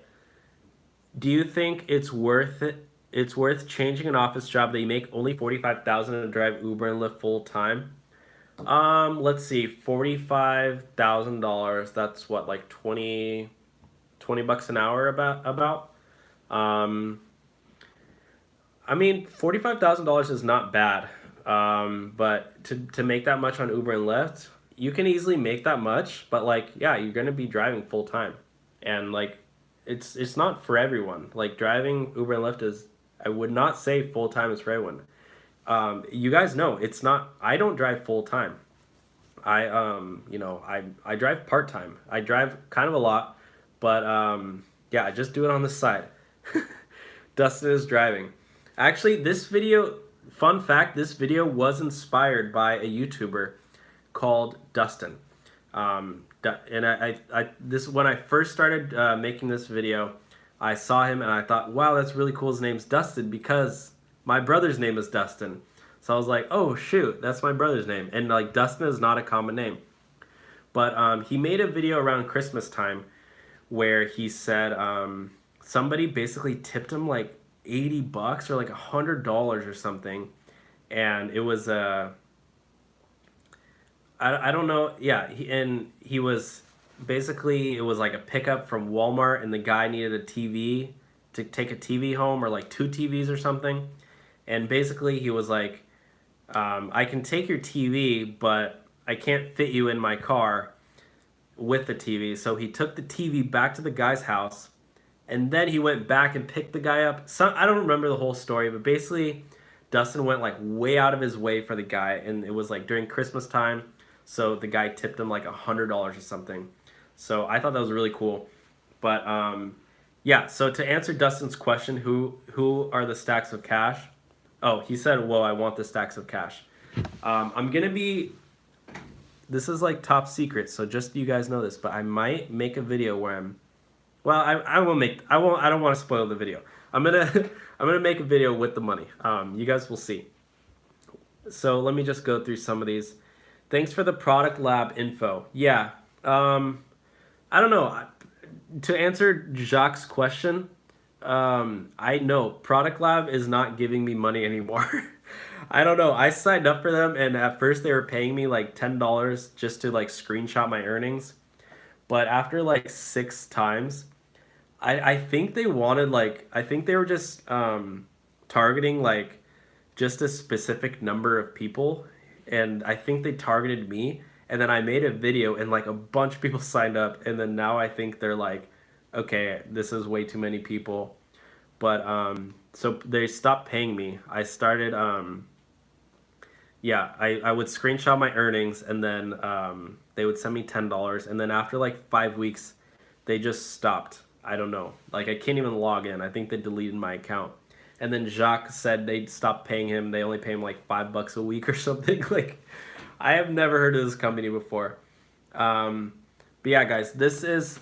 Do you think it's worth it? It's worth changing an office job that you make only $45,000 to drive Uber and Lyft full time? Let's see, $45,000. That's what, like $20 an hour about. $45,000 is not bad. But to make that much on Uber and Lyft, you can easily make that much, but like, yeah, you're going to be driving full time. And like, it's not for everyone. Like driving Uber and Lyft is, I would not say full time is for everyone. You guys know it's not, I don't drive full time. I drive part time. I drive kind of a lot, but yeah, I just do it on the side. Dustin is driving. Actually, this video, fun fact, this video was inspired by a YouTuber called Dustin. And when I first started making this video, I saw him and I thought, wow, that's really cool. His name's Dustin because my brother's name is Dustin. So I was like, oh shoot, that's my brother's name. And like Dustin is not a common name. But he made a video around Christmas time where he said somebody basically tipped him like $80 or like $100 or something, and it was I don't know. Yeah, and he was basically, it was like a pickup from Walmart, and the guy needed a TV to take a TV home, or like two TVs or something. And basically, he was like, I can take your TV, but I can't fit you in my car with the TV. So he took the TV back to the guy's house, and then he went back and picked the guy up. I don't remember the whole story, but basically, Dustin went like way out of his way for the guy, and it was like during Christmas time, so the guy tipped him like $100 or something. So I thought that was really cool. But yeah, so to answer Dustin's question, who are the stacks of cash? Oh, he said, "Whoa, I want the stacks of cash." I'm gonna be. This is like top secret, so just so you guys know this. But I might make a video where I'm. Well, I will make. I won't. I don't want to spoil the video. I'm gonna. I'm gonna make a video with the money. You guys will see. So let me just go through some of these. Thanks for the product lab info. Yeah. I don't know. To answer Jacques' question, I know Product Lab is not giving me money anymore. I don't know. I signed up for them, and at first they were paying me like $10 just to like screenshot my earnings. But after like 6 times, I think they wanted like, I think they were just targeting like just a specific number of people, and I think they targeted me. And then I made a video, and like a bunch of people signed up, and then now I think they're like, okay, this is way too many people. But so they stopped paying me. I started yeah, I would screenshot my earnings, and then they would send me $10, and then after like 5 weeks, they just stopped. I don't know. Like I can't even log in. I think they deleted my account. And then Jacques said they'd stopped paying him. They only pay him like $5 a week or something. Like, I have never heard of this company before. But yeah, guys, this is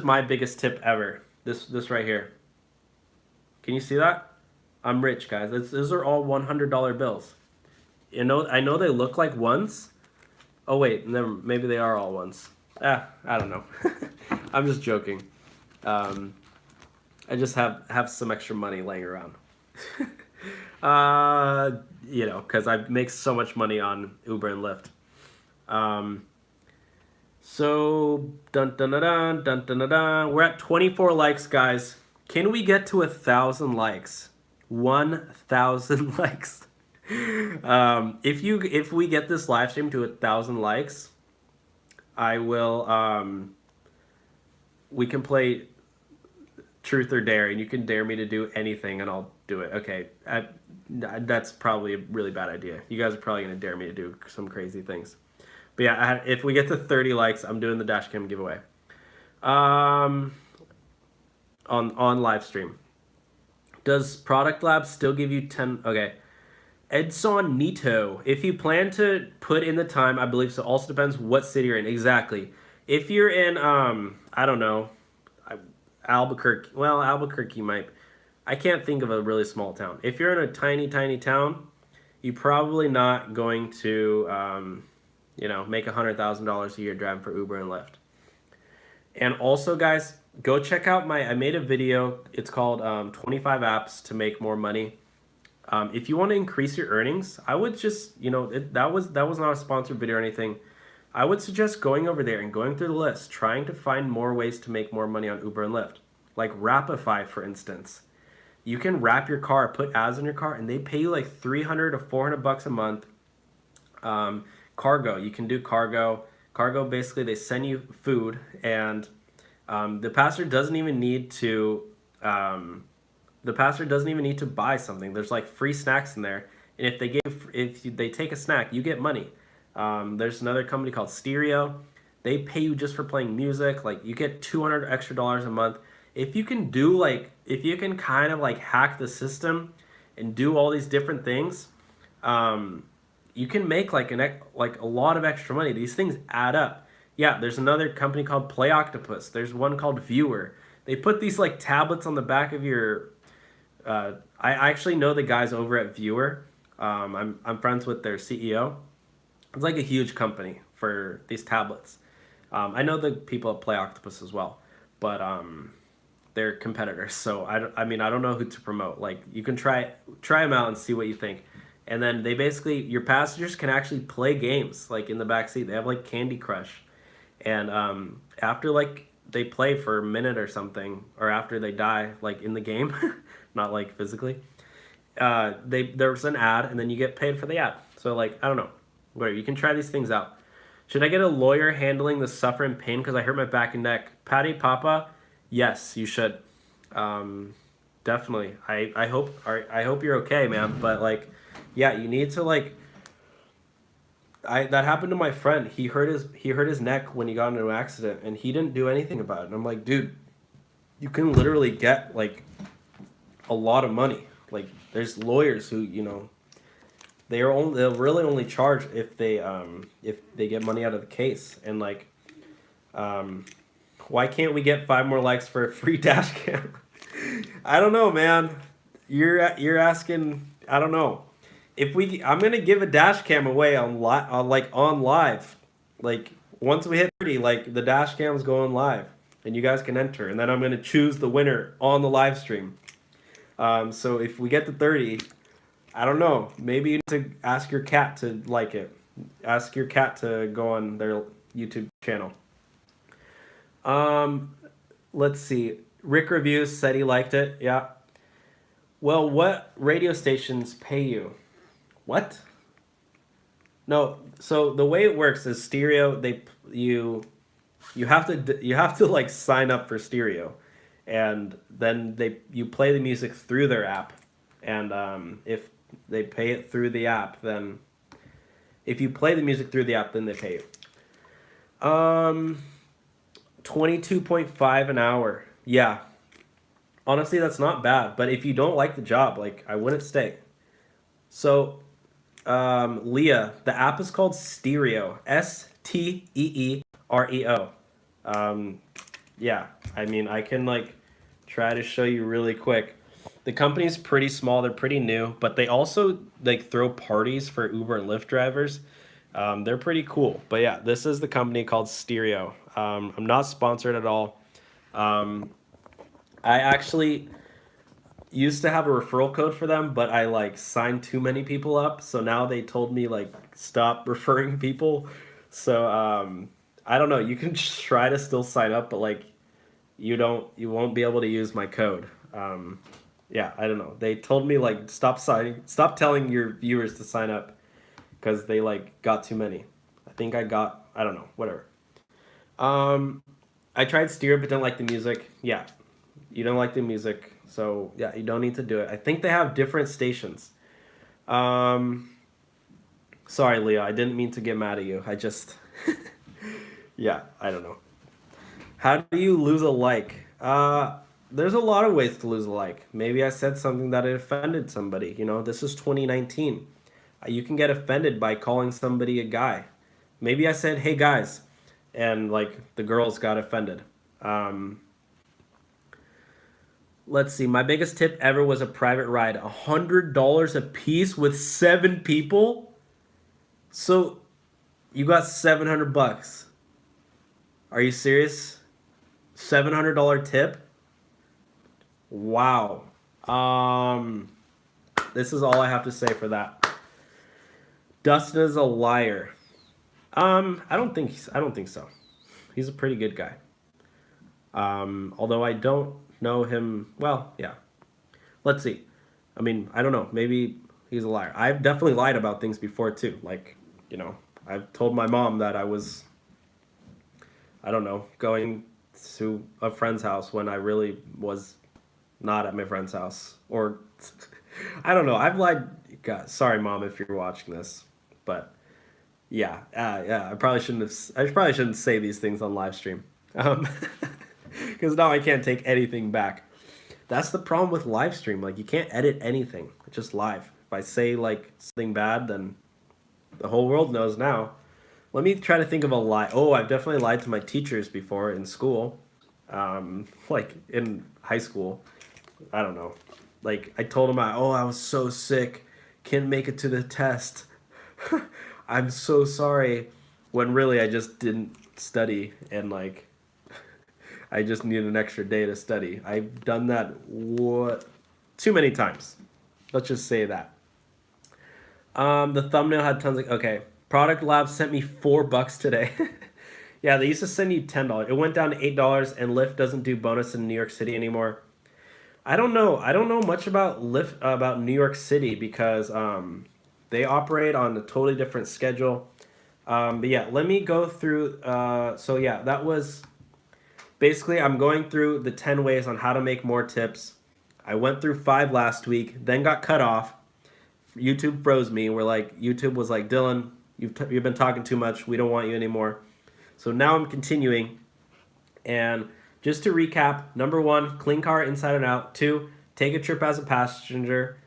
my biggest tip ever. This right here. Can you see that? I'm rich, guys. Those are all $100 bills. You know, I know they look like ones. Oh wait, maybe they are all ones. I don't know. I'm just joking. I just have some extra money laying around. You know, because I make so much money on Uber and Lyft. So dun dun dun dun dun dun dun dun. We're at 24 likes, guys. Can we get to 1,000 likes? 1,000 likes. If we get this live stream to 1,000 likes, I will. We can play Truth or Dare, and you can dare me to do anything, and I'll do it. Okay, that's probably a really bad idea. You guys are probably gonna dare me to do some crazy things. But yeah, if we get to 30 likes, I'm doing the dashcam giveaway. On live stream. Does Product Lab still give you 10? Okay. Edson Nito. If you plan to put in the time, I believe so. Also depends what city you're in. Exactly. If you're in, I don't know, Albuquerque. Well, Albuquerque might. I can't think of a really small town. If you're in a tiny, tiny town, you're probably not going to, you know, make $100,000 a year driving for Uber and Lyft. And also, guys, go check out I made a video. It's called 25 Apps to Make More Money. If you want to increase your earnings, I would just, you know, that was not a sponsored video or anything. I would suggest going over there and going through the list, trying to find more ways to make more money on Uber and Lyft. Like Rapify, for instance. You can wrap your car, put ads in your car, and they pay you like $300 to $400 a month. Cargo, you can do cargo. Cargo, basically, they send you food, and the passenger doesn't even need to. The passenger doesn't even need to buy something. There's like free snacks in there, and if they take a snack, you get money. There's another company called Stereo. They pay you just for playing music. Like you get $200 extra a month. If you can kind of like hack the system and do all these different things, you can make like a lot of extra money. These things add up. Yeah, there's another company called OCTOPUS. There's one called Viewer. They put these like tablets on the back of your. I actually know the guys over at Viewer. I'm friends with their CEO. It's like a huge company for these tablets. I know the people at OCTOPUS as well. but they're competitors. So I mean, I don't know who to promote. Like, you can try them out and see what you think. And then they basically, your passengers can actually play games like in the back seat. They have like Candy Crush, and after like they play for a minute or something, or after they die, like in the game, not like physically, there's an ad, and then you get paid for the ad. So like, I don't know, whatever. You can try these things out. Should I get a lawyer handling the suffer and pain because I hurt my back and neck? Patty Papa, yes, you should. Definitely. I hope you're okay, man. But like, yeah, you need to like. That happened to my friend. He hurt his neck when he got into an accident, and he didn't do anything about it. And I'm like, dude, you can literally get like a lot of money. Like, there's lawyers who, they'll really only charge if they get money out of the case. And like, why can't we get 5 more likes for a free dash cam? I don't know, man. You're asking. I don't know. I'm gonna give a dash cam away on live. Like, once we hit 30, like, the dash cam's going live, and you guys can enter, and then I'm gonna choose the winner on the live stream. So if we get to 30, I don't know. Maybe you need to ask your cat to like it. Ask your cat to go on their YouTube channel. Let's see. Rick Reviews said he liked it. Yeah. Well, what radio stations pay you? What? No. So the way it works is stereo. You have to like sign up for stereo, and then you play the music through their app, and if they pay it through the app, then if you play the music through the app, then they pay you. 22.5 an hour. Yeah. Honestly, that's not bad. But if you don't like the job, like, I wouldn't stay. So, Leah, the app is called Stereo. Steereo. Yeah. I mean, I can like try to show you really quick. The company's pretty small. They're pretty new, but they also like throw parties for Uber and Lyft drivers. They're pretty cool. But yeah, this is the company called Stereo. I'm not sponsored at all. I actually used to have a referral code for them, but I like signed too many people up. So now they told me like stop referring people. So I don't know. You can try to still sign up, but like you won't be able to use my code. Yeah, I don't know. They told me like stop telling your viewers to sign up because they like got too many. I don't know, whatever. I tried Stereo but didn't like the music. Yeah, you don't like the music, so yeah, you don't need to do it. I think they have different stations. Sorry, Leah, I didn't mean to get mad at you. I just, yeah, I don't know. How do you lose a like? There's a lot of ways to lose a like. Maybe I said something that offended somebody. This is 2019. You can get offended by calling somebody a guy. Maybe I said, "Hey guys," and like the girls got offended. Let's see. My biggest tip ever was a private ride. $100 a piece with 7 people. So you got $700. Are you serious? $700 tip? Wow. This is all I have to say for that. Dustin is a liar. I don't think so. He's a pretty good guy. Although I don't know him well. Yeah. Let's see. I mean, I don't know. Maybe he's a liar. I've definitely lied about things before too. Like, I've told my mom that I was, I don't know, going to a friend's house when I really was not at my friend's house. Or I don't know. I've lied. God, sorry, Mom, if you're watching this. But yeah, I probably shouldn't say these things on live stream. Because now I can't take anything back. That's the problem with live stream. Like, you can't edit anything. It's just live. If I say like something bad, then the whole world knows now. Let me try to think of a lie. Oh, I've definitely lied to my teachers before in school. Like in high school. I don't know. Like, I told them I was so sick, can't make it to the test. I'm so sorry. When really I just didn't study, and like I just need an extra day to study. I've done that too many times. Let's just say that. The thumbnail had tons of, okay. Product Lab sent me $4 today. Yeah, they used to send you $10. It went down to $8, and Lyft doesn't do bonus in New York City anymore. I don't know. I don't know much about Lyft, about New York City, because they operate on a totally different schedule. But yeah, let me go through. So yeah, that was basically, I'm going through the 10 ways on how to make more tips. I went through 5 last week, then got cut off. YouTube froze me. YouTube was like, Dylan, you've been talking too much. We don't want you anymore. So now I'm continuing. And just to recap, number 1, clean car inside and out. 2, take a trip as a passenger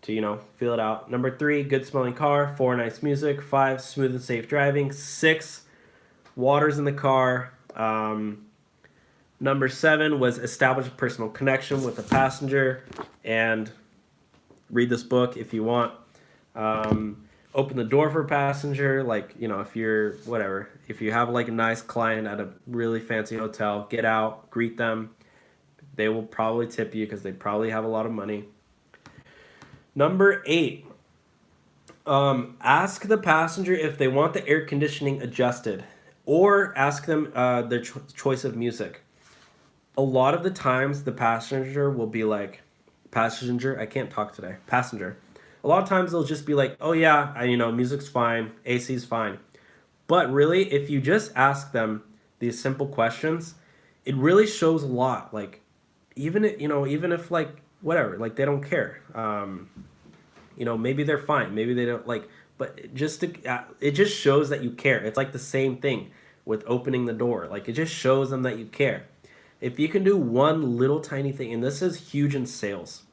to, feel it out. Number 3, good smelling car. 4, nice music. 5, smooth and safe driving. 6, water's in the car. Number 7 was establish a personal connection with the passenger, and read this book if you want. Open the door for a passenger, if you have like a nice client at a really fancy hotel, get out, greet them. They will probably tip you because they probably have a lot of money. Number 8, ask the passenger if they want the air conditioning adjusted, or ask them their choice of music. A lot of the times the passenger will be like, passenger. A lot of times they'll just be like, oh yeah, music's fine, AC's fine. But really, if you just ask them these simple questions, it really shows a lot. Like, even if like whatever, like they don't care. Maybe they're fine, maybe they don't like. But it just shows that you care. It's like the same thing with opening the door. Like, it just shows them that you care. If you can do one little tiny thing, and this is huge in sales.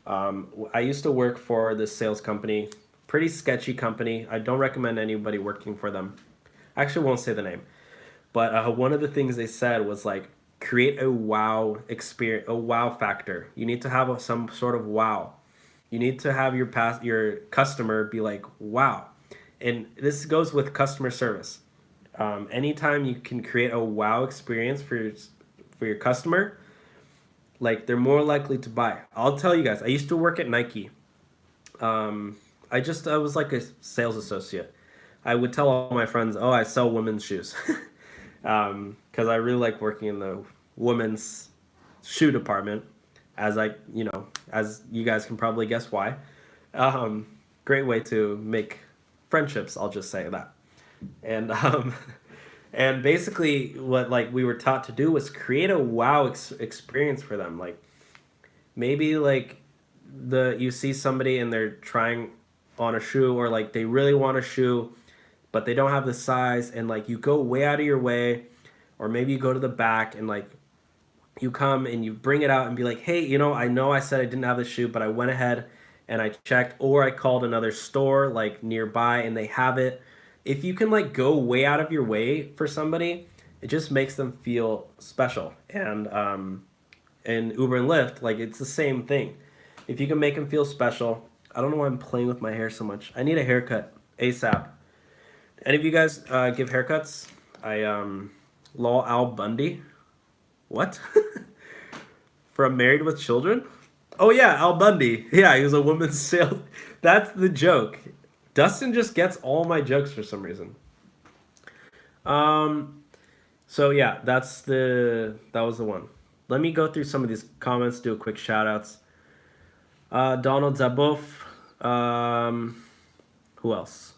I used to work for this sales company, pretty sketchy company. I don't recommend anybody working for them. I actually won't say the name. But one of the things they said was like, create a wow experience, a wow factor. You need to have some sort of wow. You need to have your customer be like, wow. And this goes with customer service. Anytime you can create a wow experience for your customer, like, they're more likely to buy. I'll tell you guys, I used to work at Nike. I was like a sales associate. I would tell all my friends, oh, I sell women's shoes. Because I really like working in the women's shoe department, as you guys can probably guess why. Great way to make friendships, I'll just say that. And and basically what we were taught to do was create a wow experience for them. Like, maybe you see somebody and they're trying on a shoe, or like they really want a shoe but they don't have the size, and like you go way out of your way, or maybe you go to the back and like you come and you bring it out and be like, hey, I know I said I didn't have the shoe, but I went ahead and I checked, or I called another store like nearby and they have it. If you can like go way out of your way for somebody, it just makes them feel special. And Uber and Lyft, like, it's the same thing. If you can make them feel special. I don't know why I'm playing with my hair so much. I need a haircut ASAP. Any of you guys give haircuts? Lol Al Bundy. What? From Married with Children? Oh yeah, Al Bundy. Yeah, he was a woman's sales. That's the joke. Dustin just gets all my jokes for some reason. So yeah, that was the one. Let me go through some of these comments, do a quick shout outs. Donald Zabouf. Who else?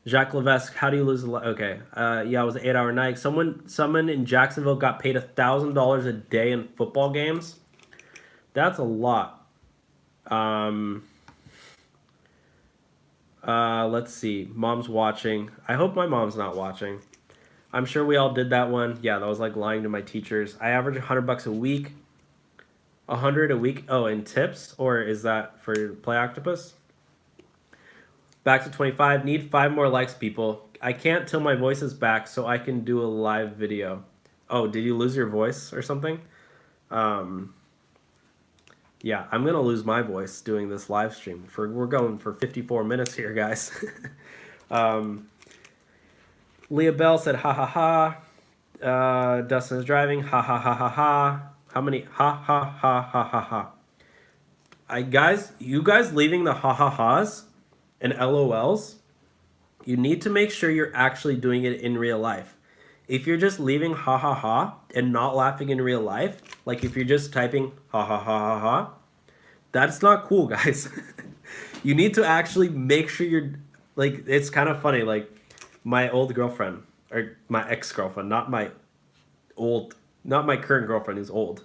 Jacques Levesque, how do you lose okay. Yeah, it was an 8-hour night. Someone in Jacksonville got paid $1,000 a day in football games. That's a lot. Let's see. Mom's watching. I hope my mom's not watching. I'm sure we all did that one. Yeah, that was like lying to my teachers. I average $100 a week. 100 a week. Oh, in tips? Or is that for Play Octopus? Back to 25. Need 5 more likes, people. I can't till my voice is back so I can do a live video. Oh, did you lose your voice or something? Yeah, I'm going to lose my voice doing this live stream. We're going for 54 minutes here, guys. Leah Bell said, ha ha ha. Dustin is driving. Ha ha ha ha ha. How many? Ha ha ha ha ha ha. You guys leaving the ha ha ha's and LOLs. You need to make sure you're actually doing it in real life. If you're just leaving ha ha ha and not laughing in real life, like if you're just typing ha ha ha ha ha, that's not cool, guys. You need to actually make sure you're like, it's kind of funny. Like my old girlfriend, or my ex-girlfriend, not my current girlfriend who's old.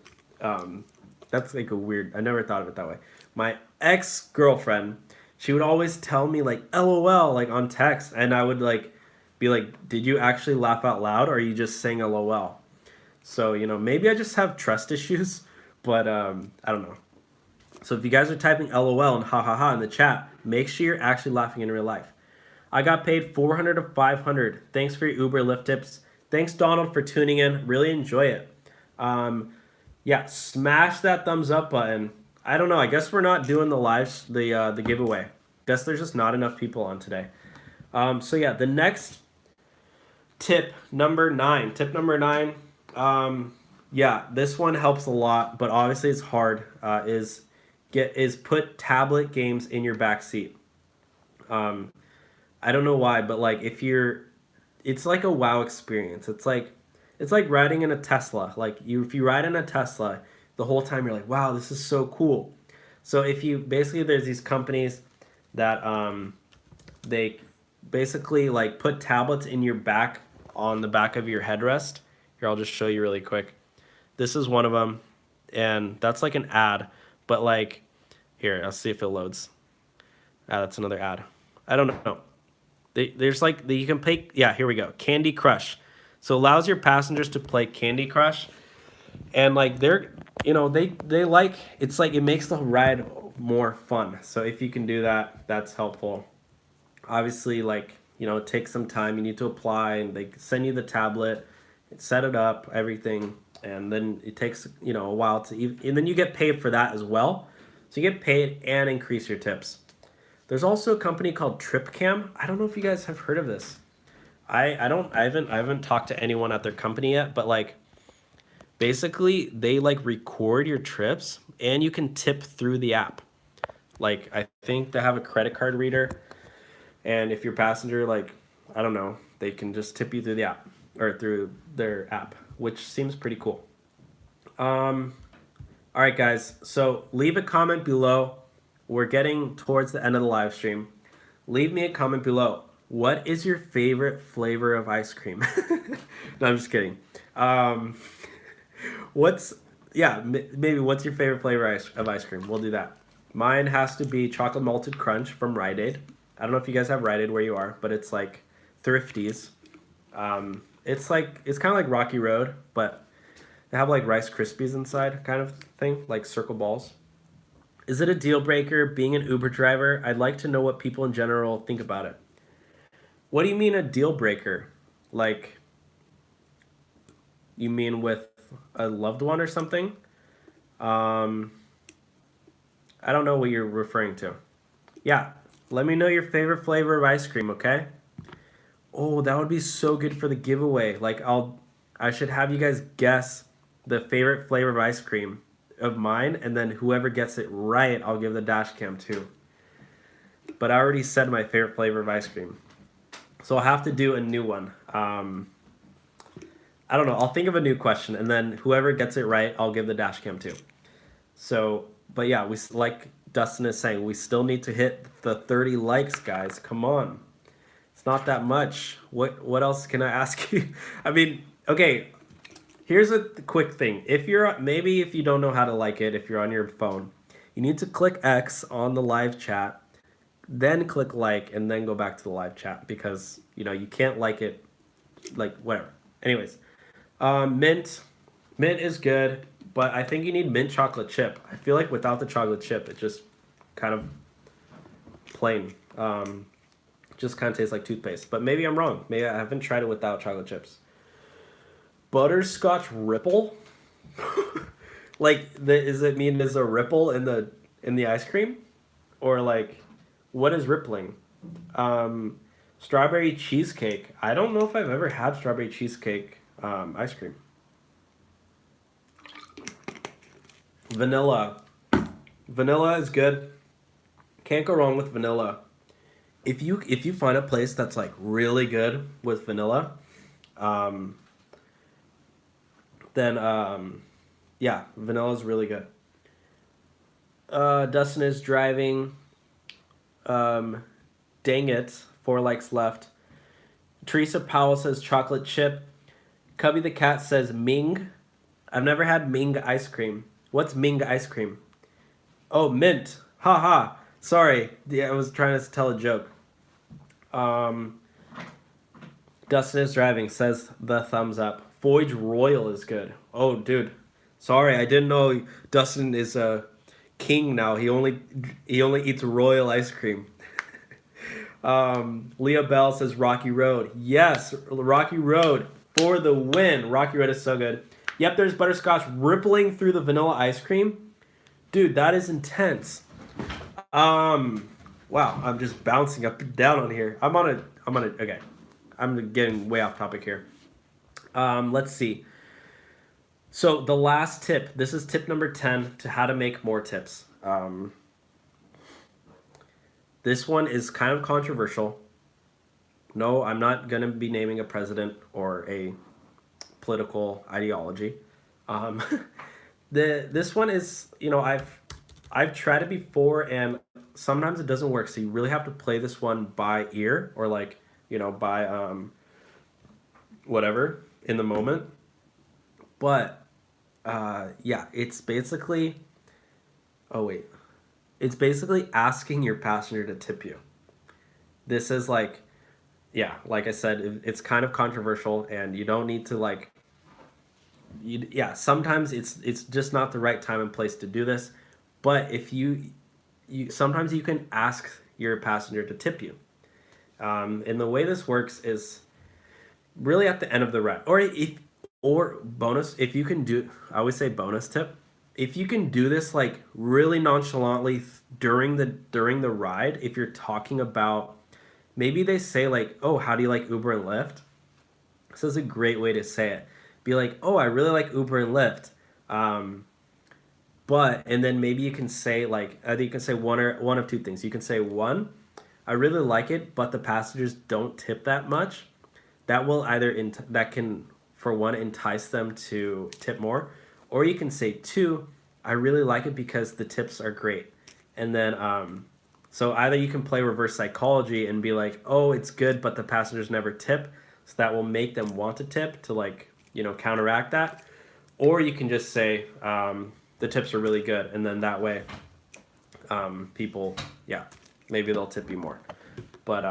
That's like a weird, I never thought of it that way. My ex-girlfriend, she would always tell me like LOL like on text, and I would like be like, did you actually laugh out loud, or are you just saying LOL? So, maybe I just have trust issues, but I don't know. So if you guys are typing LOL and ha ha ha in the chat, make sure you're actually laughing in real life. I got paid 400 to 500. Thanks for your Uber Lyft tips. Thanks, Donald, for tuning in. Really enjoy it. Yeah, smash that thumbs up button. I don't know. I guess we're not doing the giveaway. Guess there's just not enough people on today. So yeah, the next tip number 9. Tip number 9. Yeah, this one helps a lot, but obviously it's hard. Is put tablet games in your back seat. I don't know why, but like it's like a wow experience. It's like riding in a Tesla. If you ride in a Tesla, the whole time you're like, wow, this is so cool. So if you basically, there's these companies that they basically like put tablets in your back, on the back of your headrest. Here, I'll just show you really quick. This is one of them, and that's like an ad. But like, here, I'll see if it loads. That's another ad. I don't know. There's like, you can play, yeah, here we go. Candy Crush. So allows your passengers to play Candy Crush. And like they like, it's like, it makes the ride more fun. So if you can do that, that's helpful. Obviously, like, it takes some time. You need to apply, and they send you the tablet, set it up, everything. And then it takes, a while and then you get paid for that as well. So you get paid and increase your tips. There's also a company called TripCam. I don't know if you guys have heard of this. I haven't talked to anyone at their company yet, but like basically they like record your trips and you can tip through the app. Like I think they have a credit card reader, and if your passenger, like, I don't know, they can just tip you through the app or through their app, which seems pretty cool. All right, guys. So leave a comment below. We're getting towards the end of the live stream. Leave me a comment below. What is your favorite flavor of ice cream? No, I'm just kidding. Maybe what's your favorite flavor of ice cream? We'll do that. Mine has to be chocolate malted crunch from Rite Aid. I don't know if you guys have Rite Aid where you are, but it's like Thrifties. It's kind of like Rocky Road, but they have like Rice Krispies inside, kind of thing, like circle balls. Is it a deal breaker being an Uber driver? I'd like to know what people in general think about it. What do you mean a deal breaker? Like, you mean with a loved one or something? I don't know what you're referring to. Yeah, let me know your favorite flavor of ice cream, okay? Oh, that would be so good for the giveaway. Like, I should have you guys guess the favorite flavor of ice cream of mine, and then whoever gets it right, I'll give the dash cam to. But I already said my favorite flavor of ice cream, so I'll have to do a new one. I don't know. I'll think of a new question, and then whoever gets it right, I'll give the dash cam to. So, but yeah, like Dustin is saying, we still need to hit the 30 likes, guys. Come on. It's not that much. What else can I ask you? I mean, okay, here's a quick thing. If you don't know how to like it, if you're on your phone, you need to click X on the live chat, then click like, and then go back to the live chat, because, you can't like it, like, whatever. Anyways, mint is good, but I think you need mint chocolate chip. I feel like without the chocolate chip, it just kind of plain. Just kind of tastes like toothpaste. But maybe I'm wrong. Maybe I haven't tried it without chocolate chips. Butterscotch Ripple? Like, is a ripple in the ice cream? Or like, what is rippling? Strawberry cheesecake. I don't know if I've ever had strawberry cheesecake. ice cream. Vanilla. Vanilla is good. Can't go wrong with vanilla. If you find a place that's like really good with vanilla, um, then yeah, vanilla is really good. Dustin is driving. Um, Dang it, 4 likes left. Teresa Powell says chocolate chip. Cubby the cat says Ming. I've never had Ming ice cream. What's Ming ice cream? Oh, mint. Ha ha. Sorry, I was trying to tell a joke. Um, Dustin is driving, says the thumbs up. Foyge Royal is good. Oh, dude. Sorry, I didn't know Dustin is a king now. He only eats royal ice cream. Leah Bell says Rocky Road. Yes, Rocky Road for the win. Rocky Road is so good. Yep, there's butterscotch rippling through the vanilla ice cream. Dude, that is intense. Wow, I'm just bouncing up and down on here. Okay. I'm getting way off topic here. Let's see. So the last tip, this is tip number 10 to how to make more tips. This one is kind of controversial. No, I'm not going to be naming a president or a political ideology. Um, this one is, I've tried it before and sometimes it doesn't work. So you really have to play this one by ear or by whatever in the moment. But yeah, it's basically. Oh wait, it's basically asking your passenger to tip you. This is like, yeah, like I said, it's kind of controversial, and you don't need to yeah, sometimes it's just not the right time and place to do this. But if you sometimes you can ask your passenger to tip you. And the way this works is really at the end of the ride, or bonus if you can do. I always say bonus tip. If you can do this like really nonchalantly during the ride, if you're talking about, maybe they say like, oh, how do you like Uber and Lyft? This is a great way to say it. Be like, oh, I really like Uber and Lyft. And then maybe you can say like, either you can say one of two things. You can say, one, I really like it, but the passengers don't tip that much. That will that can, for one, entice them to tip more. Or you can say, two, I really like it because the tips are great. And then, so either you can play reverse psychology and be like, oh, it's good, but the passengers never tip. So that will make them want to tip to counteract that. Or you can just say, the tips are really good. And then that way, people, yeah, maybe they'll tip you more. But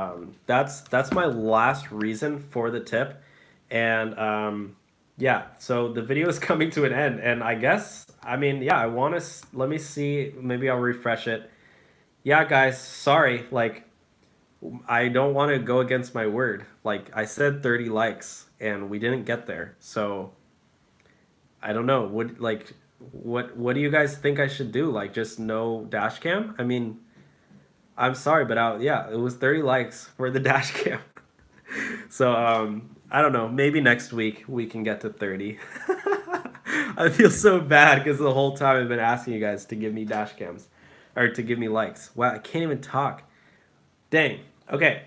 that's my last reason for the tip. And yeah, so the video is coming to an end. And I guess, yeah, let me see. Maybe I'll refresh it. Yeah, guys, sorry. I don't want to go against my word. I said 30 likes and we didn't get there. So I don't know. What do you guys think I should do? Just no dash cam? I'm sorry, but yeah, it was 30 likes for the dash cam. So I don't know. Maybe next week we can get to 30. I feel so bad because the whole time I've been asking you guys to give me dash cams or to give me likes. Wow, I can't even talk. Dang. Okay.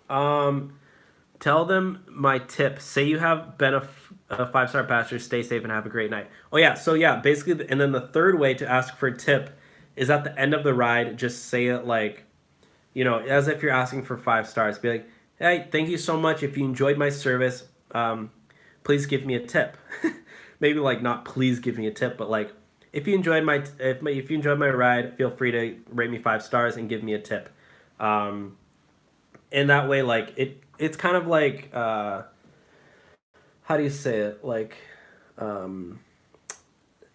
Tell them my tip. Say you have been a 5-star passenger. Stay safe and have a great night. Oh yeah. So yeah, basically, and then the third way to ask for a tip is at the end of the ride. Just say it as if you're asking for 5 stars. Be like, hey, thank you so much. If you enjoyed my service, please give me a tip. Maybe not please give me a tip, but if you enjoyed if you enjoyed my ride, feel free to rate me 5 stars and give me a tip. And that way, it's kind of how do you say it?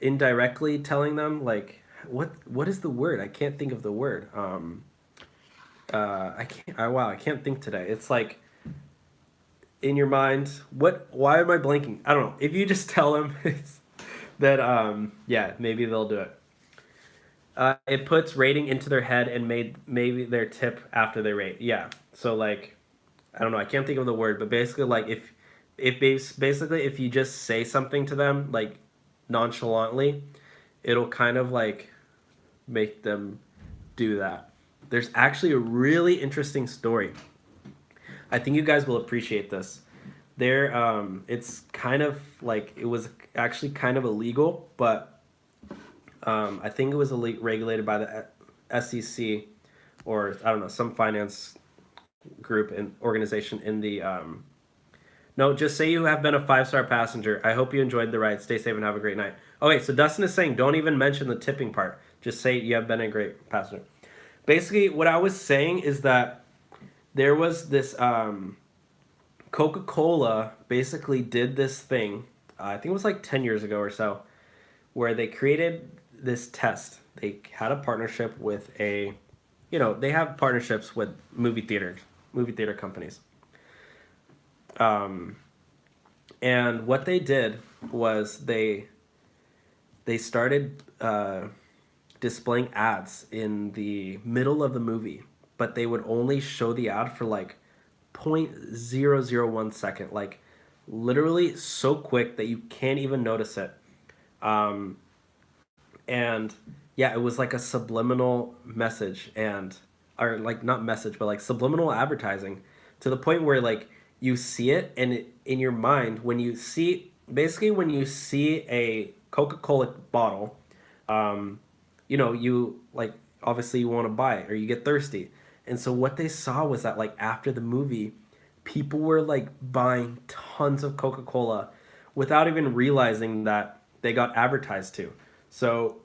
Indirectly telling them what is the word? I can't think of the word. I can't think today. It's in your mind. Why am I blanking? I don't know. If you just tell them that, yeah, maybe they'll do it. It puts rating into their head and maybe their tip after they rate. Yeah. So I don't know. I can't think of the word, but basically if basically, if you just say something to them like nonchalantly, it'll kind of like make them do that. There's actually a really interesting story. I think you guys will appreciate this. It's kind of like it was actually kind of illegal, but I think it was regulated by the SEC, or I don't know, some finance group and organization in the. No, just say you have been a 5-star passenger. I hope you enjoyed the ride. Stay safe and have a great night. Okay, so Dustin is saying don't even mention the tipping part. Just say you have been a great passenger. Basically, what I was saying is that there was this Coca-Cola basically did this thing. I think it was like 10 years ago or so, where they created this test. They had a partnership with they have partnerships with movie theater companies. Um, and what they did was they started displaying ads in the middle of the movie, but they would only show the ad for like 0.001 second, like literally so quick that you can't even notice it. Um, and yeah, it was like a subliminal message, and or like not message, but like subliminal advertising, to the point where like you see it, and in your mind, when you see basically when you see a Coca-Cola bottle, um, you like obviously you want to buy it or you get thirsty. And so what they saw was that like after the movie, people were like buying tons of Coca-Cola without even realizing that they got advertised to. So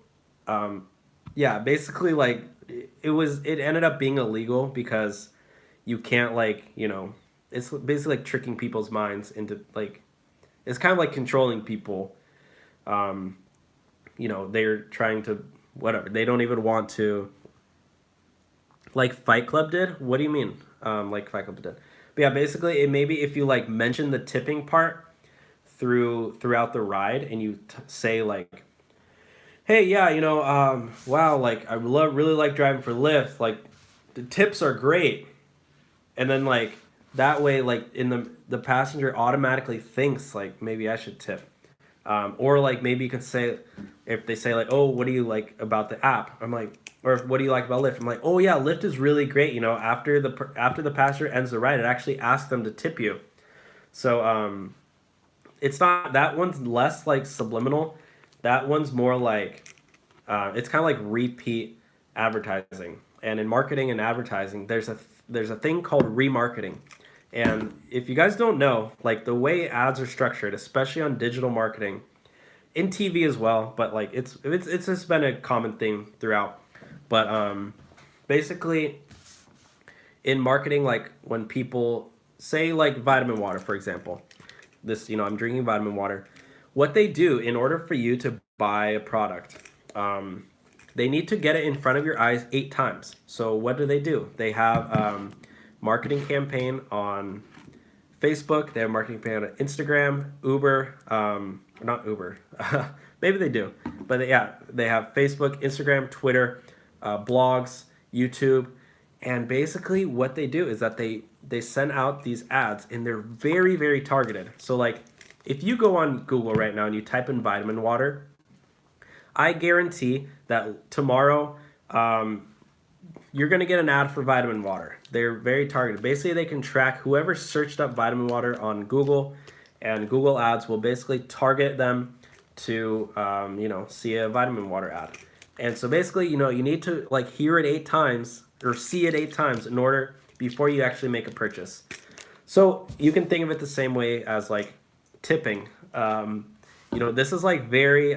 um, yeah, basically like it ended up being illegal because you can't like, it's basically like tricking people's minds into like it's kind of like controlling people. Um, they're trying to whatever. They don't even want to like Fight Club did. What do you mean? Like Fight Club did. But yeah, basically, it maybe if you like mention the tipping part throughout the ride, and you say like, "Hey, yeah, wow, like I really like driving for Lyft. Like the tips are great," and then like that way, like in the passenger automatically thinks like maybe I should tip. Or like maybe you could say, if they say like, "Oh, what do you like about the app?" I'm like, or what do you like about Lyft? I'm like, "Oh yeah, Lyft is really great. After the passenger ends the ride, it actually asks them to tip you." So it's not that one's less like subliminal. That one's more like it's kind of like repeat advertising. And in marketing and advertising, there's a thing called remarketing. And if you guys don't know, like the way ads are structured, especially on digital marketing, in TV as well, but like it's just been a common thing throughout. But basically, in marketing, like when people say like vitamin water, for example, I'm drinking vitamin water. What they do in order for you to buy a product, they need to get it in front of your eyes 8 times. So what do? They have marketing campaign on Facebook. They have marketing campaign on Instagram, Uber, not Uber. Maybe they do, but yeah, they have Facebook, Instagram, Twitter, blogs, YouTube, and basically what they do is that they send out these ads, and they're very very targeted. So like, if you go on Google right now and you type in vitamin water, I guarantee that tomorrow you're going to get an ad for vitamin water. They're very targeted. Basically, they can track whoever searched up vitamin water on Google, and Google Ads will basically target them to, see a vitamin water ad. And so basically, you need to like hear it 8 times or see it 8 times in order before you actually make a purchase. So you can think of it the same way as like tipping. This is like very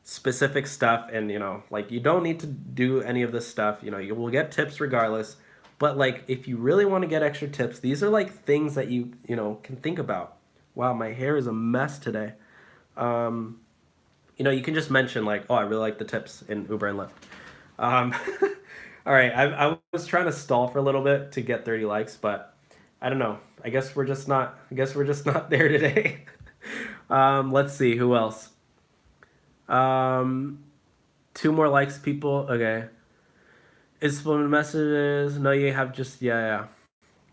specific stuff, and like you don't need to do any of this stuff. You will get tips regardless, but like if you really want to get extra tips, these are like things that you can think about. Wow, my hair is a mess today. um you can just mention like, "Oh, I really like the tips in Uber and Lyft." um all right, I was trying to stall for a little bit to get 30 likes, but I don't know, I guess we're just not there today. Let's see who else. um 2 more likes, people. Okay. It's messages. No, you have just, yeah, yeah.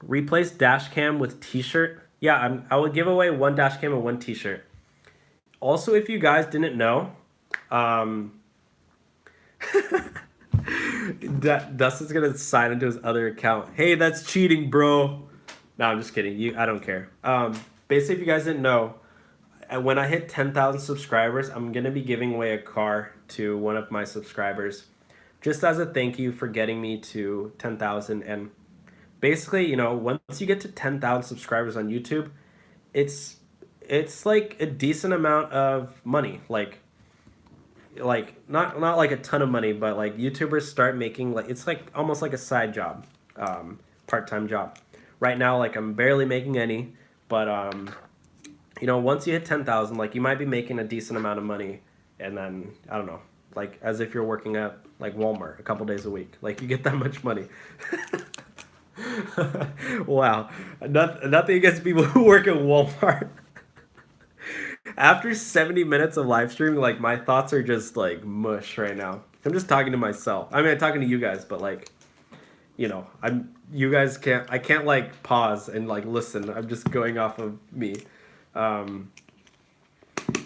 Replace dash cam with t-shirt. Yeah, I will give away one dash cam and one t-shirt. Also, if you guys didn't know, um, Dustin's gonna sign into his other account. Hey, that's cheating, bro. No, I'm just kidding. I don't care. Basically, if you guys didn't know, when I hit 10,000 subscribers, I'm gonna be giving away a car to one of my subscribers, just as a thank you for getting me to 10,000. And basically, once you get to 10,000 subscribers on YouTube, it's it's like a decent amount of money. Like not like a ton of money, but like YouTubers start making, like, it's like almost like a side job, part-time job. Right now, like, I'm barely making any, but once you hit 10,000, like, you might be making a decent amount of money, and then I don't know, like, as if you're working at like Walmart a couple days a week, like, you get that much money. Wow, nothing against people who work at Walmart. After 70 minutes of live streaming, like, my thoughts are just like mush right now. I'm just talking to myself. I mean, I'm talking to you guys, but like, you guys can't, I can't like pause and like listen. I'm just going off of me. Um,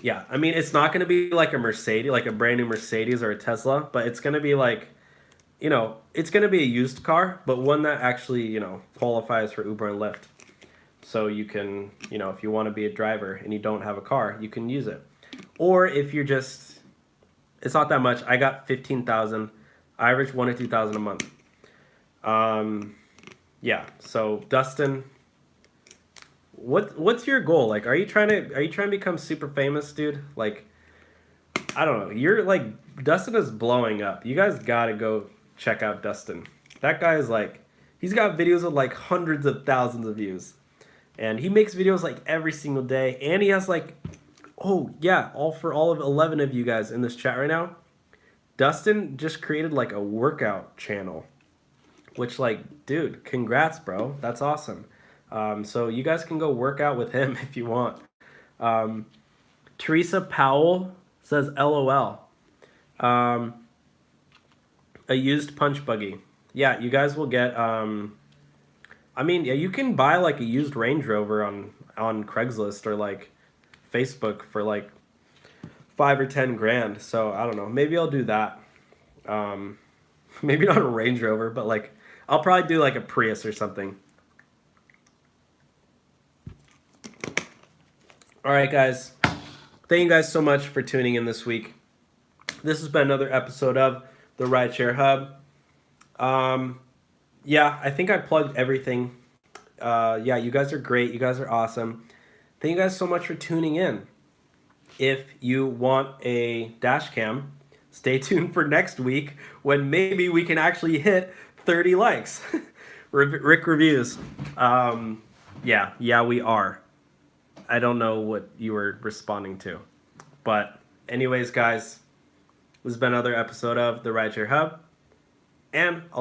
yeah, I mean, it's not going to be like a Mercedes, like a brand new Mercedes or a Tesla, but it's going to be like, it's going to be a used car, but one that actually, qualifies for Uber and Lyft. So you can, if you want to be a driver and you don't have a car, you can use it. Or if you're just, it's not that much. I got 15,000. I average 1 to 2,000 a month. Yeah. So Dustin, what's your goal? Like, are you trying to become super famous, dude? Like, I don't know. You're like, Dustin is blowing up. You guys gotta go check out Dustin. That guy is like, he's got videos with like hundreds of thousands of views. And he makes videos like every single day. And he has like, oh yeah, all of 11 of you guys in this chat right now, Dustin just created like a workout channel. Which, like, dude, congrats, bro. That's awesome. So you guys can go work out with him if you want. Teresa Powell says LOL. A used punch buggy. Yeah, you guys will get. I mean, yeah, you can buy like a used Range Rover on Craigslist or like Facebook for like 5 or 10 grand. So I don't know. Maybe I'll do that. Maybe not a Range Rover, but like I'll probably do like a Prius or something. All right, guys. Thank you guys so much for tuning in this week. This has been another episode of the Rideshare Hub. Yeah, I think I plugged everything. Yeah, you guys are great. You guys are awesome. Thank you guys so much for tuning in. If you want a dash cam, stay tuned for next week when maybe we can actually hit 30 likes. Rick reviews. Yeah, we are. I don't know what you were responding to. But anyways, guys, this has been another episode of the Rideshare Hub. And I'll